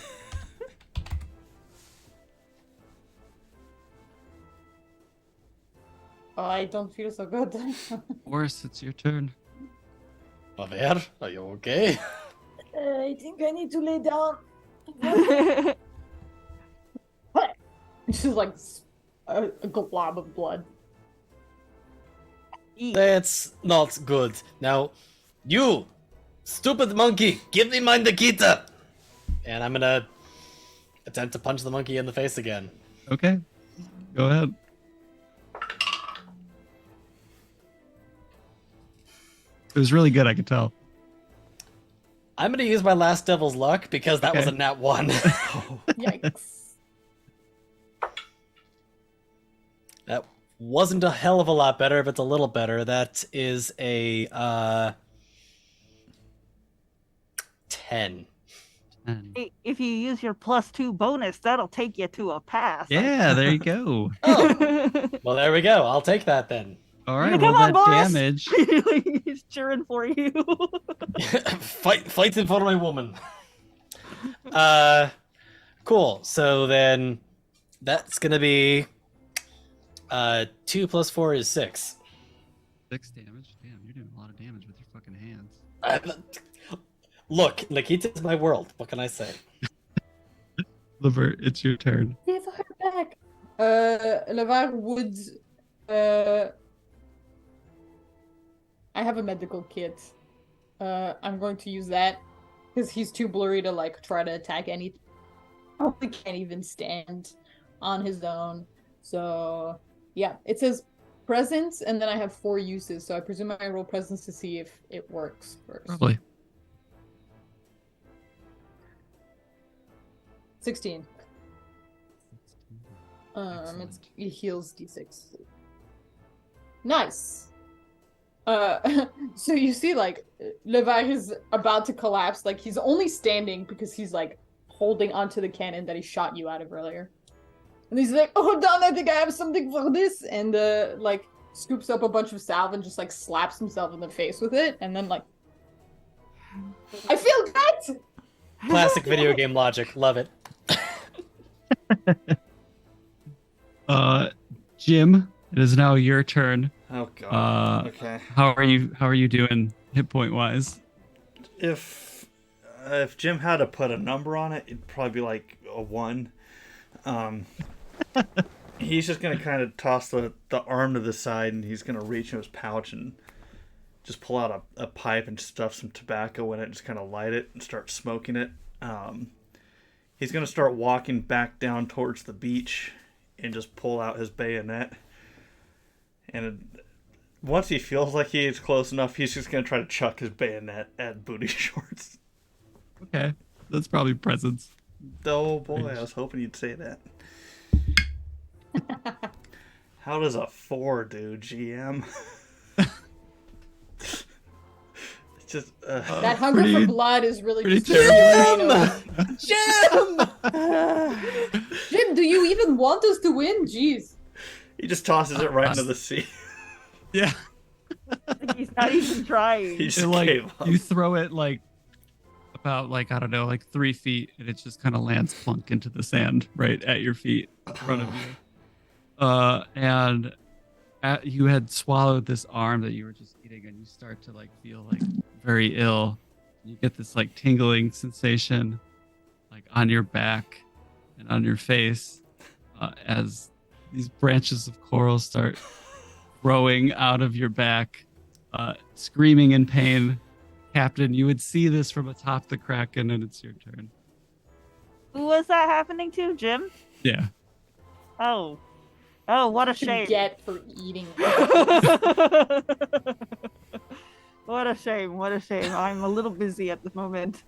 Oh, I don't feel so good. Boris, it's your turn. Javier, are you okay? I think I need to lay down. It's just like a glob of blood. That's not good. Now, you, stupid monkey, give me my Nikita! And I'm gonna attempt to punch the monkey in the face again. Okay. Go ahead. It was really good, I could tell. I'm gonna use my last devil's luck because that was a Okay. nat 1. Yikes. That wasn't a hell of a lot better, but it's a little better. That is a 10. And If you use your +2 bonus, that'll take you to a pass. yeah, there you go. Oh, well, there we go. I'll take that then. All right, Come well, on, that Boris! damage. He's cheering for you. Fight in front of my woman. Cool. So then that's gonna be 2 plus 4 is 6. 6 damage. Damn, you're doing a lot of damage with your fucking hands. Look, Nikita's my world. What can I say? Liver, it's your turn. Give her back. Levar would. I have a medical kit. I'm going to use that because he's too blurry to like try to attack any. Probably can't even stand on his own. So yeah, it says presence, and then I have 4 uses. So I presume I roll presence to see if it works first. Probably. 16. It heals d6. Nice. So you see, like, Levi is about to collapse. Like, he's only standing because he's, like, holding onto the cannon that he shot you out of earlier. And he's like, oh, Don, I think I have something for this. And, like, scoops up a bunch of salve and just, like, slaps himself in the face with it. And then, like, I feel good! Classic video game logic. Love it. Jim, it is now your turn. Oh god. Okay. How are you doing hit point wise? If Jim had to put a number on it, it'd probably be like a 1. He's just gonna kind of toss the arm to the side, and he's gonna reach in his pouch and just pull out a pipe and stuff some tobacco in it, and just kind of light it and start smoking it. He's gonna start walking back down towards the beach and just pull out his bayonet. And once he feels like he is close enough, he's just gonna try to chuck his bayonet at Booty Shorts. Okay, that's probably presence. Oh boy, I was hoping you'd say that. How does a 4 do, GM? It's just That hunger for blood is really pretty just terrible. Jim! Jim, do you even want us to win? Jeez. he just tosses it right into the sea. Yeah. He's not even trying. He just And, like, gave up. you throw it like about like I don't know, like 3 feet, and it just kind of lands plunk into the sand right at your feet in front of you. And you had swallowed this arm that you were just eating, and you start to like feel like very ill. You get this like tingling sensation, like on your back and on your face, as these branches of coral start growing out of your back, screaming in pain. Captain, you would see this from atop the Kraken, and it's your turn. Who was that happening to, Jim? Yeah. Oh, what a shame. Get for eating. What a shame. What a shame. I'm a little busy at the moment.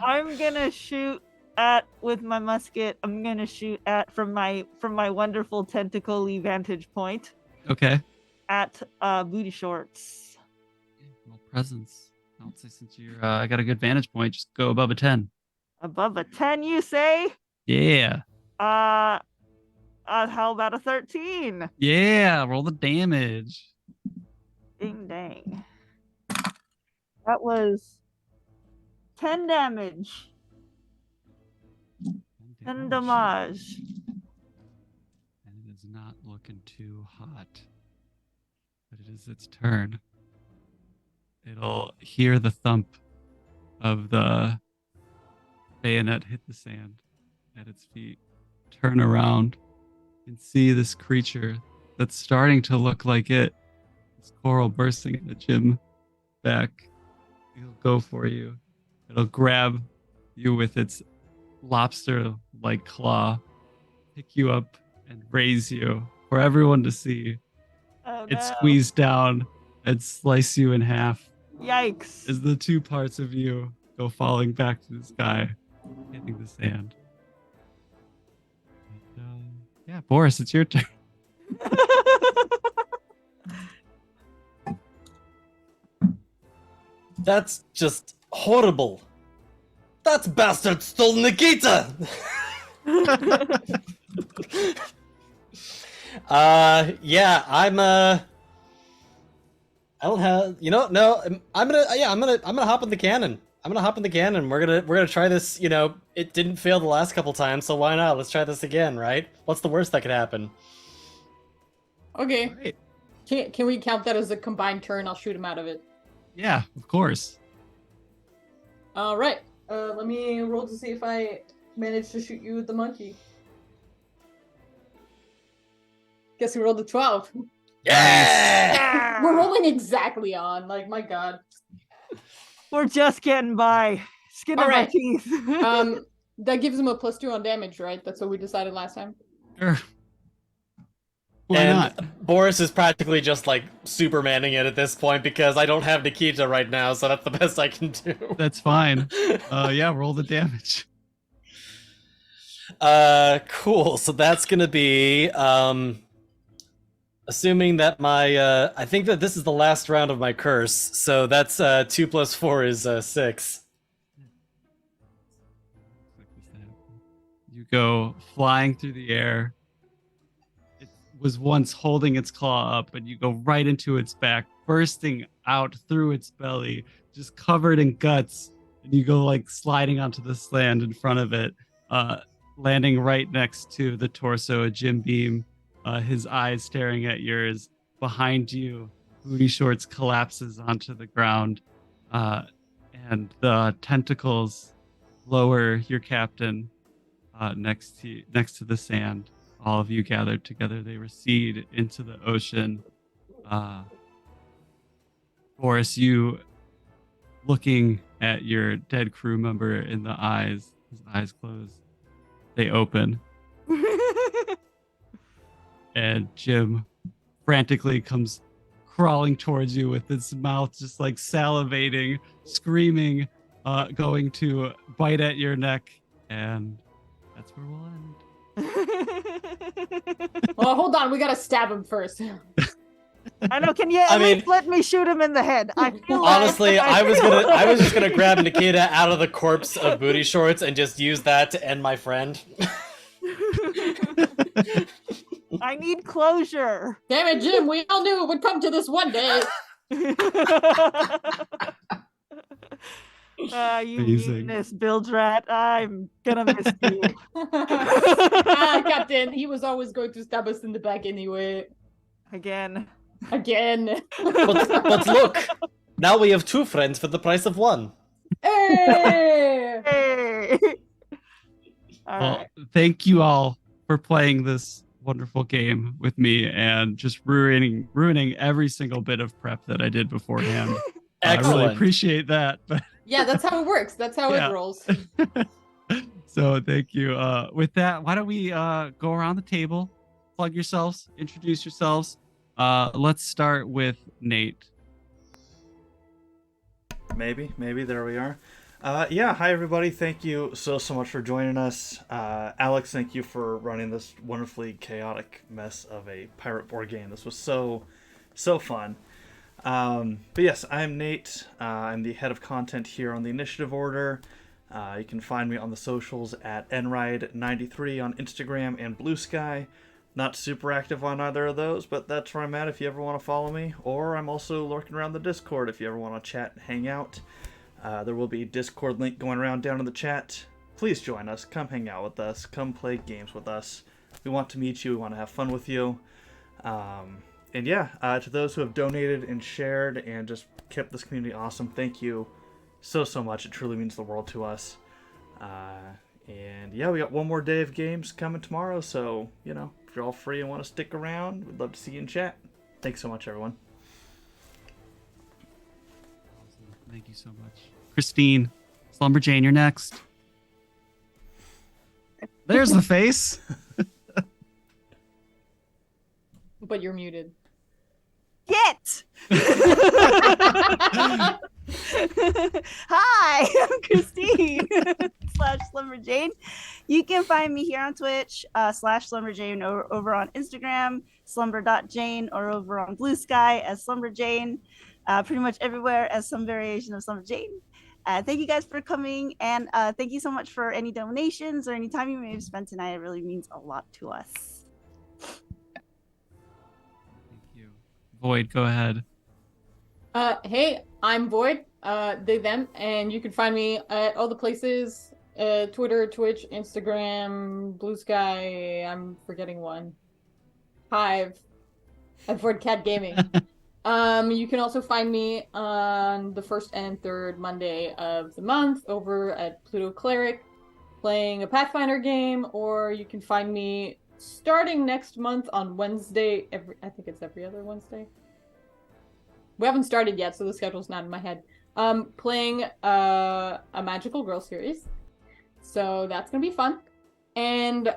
I'm gonna shoot at with my musket. I'm gonna shoot at from my wonderful tentacle-y vantage point Okay. at Booty Shorts. Well, presence. I would say since you're I got a good vantage point, just go above a 10. Above a 10, you say? Yeah. How about a 13? Yeah. Roll the damage. Ding dang. That was 10 damage. 10 damage. And it is not looking too hot. But it is its turn. It'll hear the thump of the bayonet hit the sand at its feet, turn around, and see this creature that's starting to look like it. This coral bursting into Jim back. It'll go for you. It'll grab you with its lobster-like claw, pick you up, and raise you for everyone to see. Oh, It no. squeeze down and slice you in half Yikes. as the 2 parts of you go falling back to the sky, hitting the sand. And, yeah, Boris, it's your turn. That's just horrible. That bastard stole Nikita! Yeah, I don't have, no, I'm gonna hop in the cannon. We're gonna try this, it didn't fail the last couple times, so why not? Let's try this again, right? What's the worst that could happen? Okay. Right. Can we count that as a combined turn? I'll shoot him out of it. Yeah, of course. All right. Let me roll to see if I manage to shoot you with the monkey. Guess we rolled a 12. Yeah! We're rolling exactly on. Like, my god. We're just getting by. Skin of our Alright. teeth. That gives him a +2 on damage, right? That's what we decided last time. Sure. Why And not? Boris is practically just like Supermaning it at this point because I don't have Nikita right now, so that's the best I can do. That's fine. Yeah, roll the damage. Cool. So that's gonna be assuming that my I think that this is the last round of my curse, so that's 2 + 4 is 6. You go flying through the air. It was once holding its claw up, and you go right into its back, bursting out through its belly, just covered in guts. And you go like sliding onto the sand in front of it, landing right next to the torso of Jim Beam, his eyes staring at yours. Behind you, Booty Shorts collapses onto the ground, and the tentacles lower your captain next to the sand. All of you gathered together, they recede into the ocean. Boris, you looking at your dead crew member in the eyes, his eyes closed. They open. And Jim frantically comes crawling towards you with its mouth just like salivating, screaming, going to bite at your neck. And that's where we'll end. Well, hold on. We gotta stab him first. I know. Can you at least let me shoot him in the head? I feel Honestly, like I was just gonna grab Nikita out of the corpse of Booty Shorts and just use that to end my friend. I need closure. Damn it, Jim. We all knew it would come to this one day. You Amazing. mutinous bilge rat. I'm gonna miss you. Captain, he was always going to stab us in the back anyway. Again. But look, now we have 2 friends for the price of 1. Hey! Hey. All Well, right. thank you all for playing this wonderful game with me and just ruining every single bit of prep that I did beforehand. I really Excellent. appreciate that. But Yeah, that's how it works. That's how Yeah. it rolls. so thank you. With that, why don't we go around the table, plug yourselves, introduce yourselves. Let's start with Nate. Maybe there we are. Yeah, hi everybody. Thank you so much for joining us. Alex, thank you for running this wonderfully chaotic mess of a PirateBorg game. This was so fun. But yes, I'm Nate. I'm the head of content here on the Initiative Order. You can find me on the socials at nride93 on Instagram and Blue Sky. Not super active on either of those, but that's where I'm at if you ever want to follow me. Or I'm also lurking around the Discord if you ever want to chat and hang out. There will be a Discord link going around down in the chat. Please join us. Come hang out with us. Come play games with us. We want to meet you. We want to have fun with you. And yeah, to those who have donated and shared and just kept this community awesome, thank you so much. It truly means the world to us. And yeah, we got one more day of games coming tomorrow, so, if you're all free and want to stick around, we'd love to see you in chat. Thanks so much, everyone. Thank you so much. Christine, Slumberjane, you're next. There's the face. But you're muted. Get! Hi, I'm Christine /Slumberjane. You can find me here on Twitch /Slumberjane or over on Instagram slumber.jane or over on Blue Sky as Slumberjane. pretty much everywhere as some variation of Slumber Jane. Thank you guys for coming, and thank you so much for any donations or any time you may have spent tonight. It really means a lot to us. Thank you. Void, go ahead. Hey, I'm Void, they, them, and you can find me at all the places, Twitter, Twitch, Instagram, Blue Sky, I'm forgetting one, Hive, at Void Cat Gaming. You can also find me on the first and third Monday of the month over at Pluto Cleric playing a Pathfinder game, or you can find me starting next month on Wednesday, I think it's every other Wednesday. We haven't started yet, so the schedule's not in my head. Playing a Magical Girl series. So that's gonna be fun. And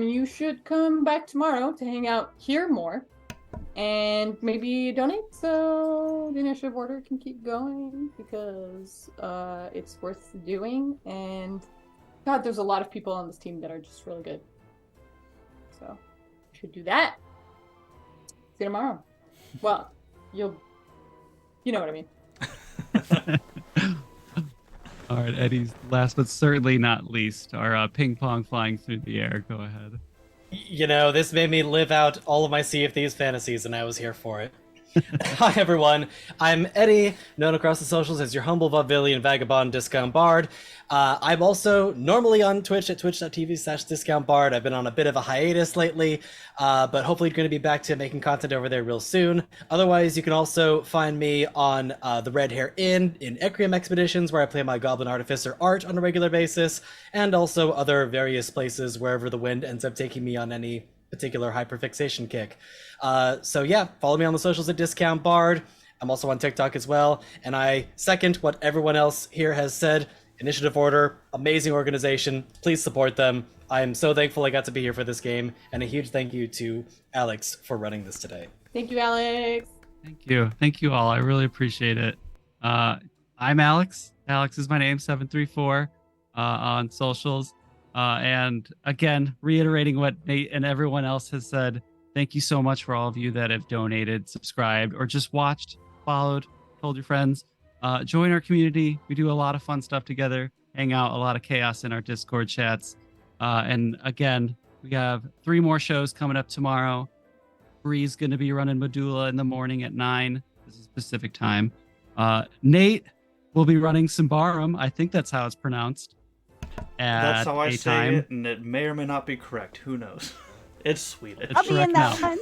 you should come back tomorrow to hang out, hear more, and maybe donate so the initiative order can keep going, because it's worth doing. And God, there's a lot of people on this team that are just really good. So you should do that. See you tomorrow. Well, you know what I mean. All right, Eddie's last but certainly not least, our ping pong flying through the air. Go ahead. You know, this made me live out all of my Sea of Thieves fantasies, and I was here for it. Hi, everyone. I'm Eddie, known across the socials as your humble vaudevillian vagabond discount bard. I'm also normally on Twitch at twitch.tv/discountbard. I've been on a bit of a hiatus lately, but hopefully going to be back to making content over there real soon. Otherwise, you can also find me on the Red Hair Inn in Ecrium Expeditions, where I play my Goblin Artificer art on a regular basis, and also other various places wherever the wind ends up taking me on any particular hyperfixation kick. So yeah, follow me on the socials at Discount Bard. I'm also on TikTok as well, and I second what everyone else here has said. Initiative Order, amazing organization. Please support them. I am so thankful I got to be here for this game, and a huge thank you to Alex for running this today. Thank you, Alex. Thank you all. I really appreciate it. I'm Alex. Alex is my name, 734 on socials. And again, reiterating what Nate and everyone else has said, thank you so much for all of you that have donated, subscribed, or just watched, followed, told your friends. Join our community. We do a lot of fun stuff together, hang out, a lot of chaos in our Discord chats. And again, we have 3 more shows coming up tomorrow. Bree's going to be running Medulla in the morning at 9. This is Pacific time. Nate will be running Symbarum. I think that's how it's pronounced. That's how I say time. it, and it may or may not be correct. Who knows? It's Swedish. I'll be in that one.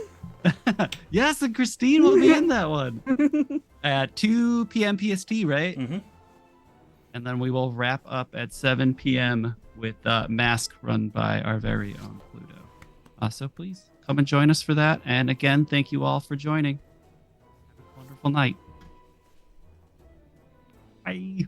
Yes, and Christine will be in that one at 2 p.m. PST, right? Mm-hmm. And then we will wrap up at 7 p.m. with Mask run by our very own Pluto. So please come and join us for that. And again, thank you all for joining. Have a wonderful night. Bye.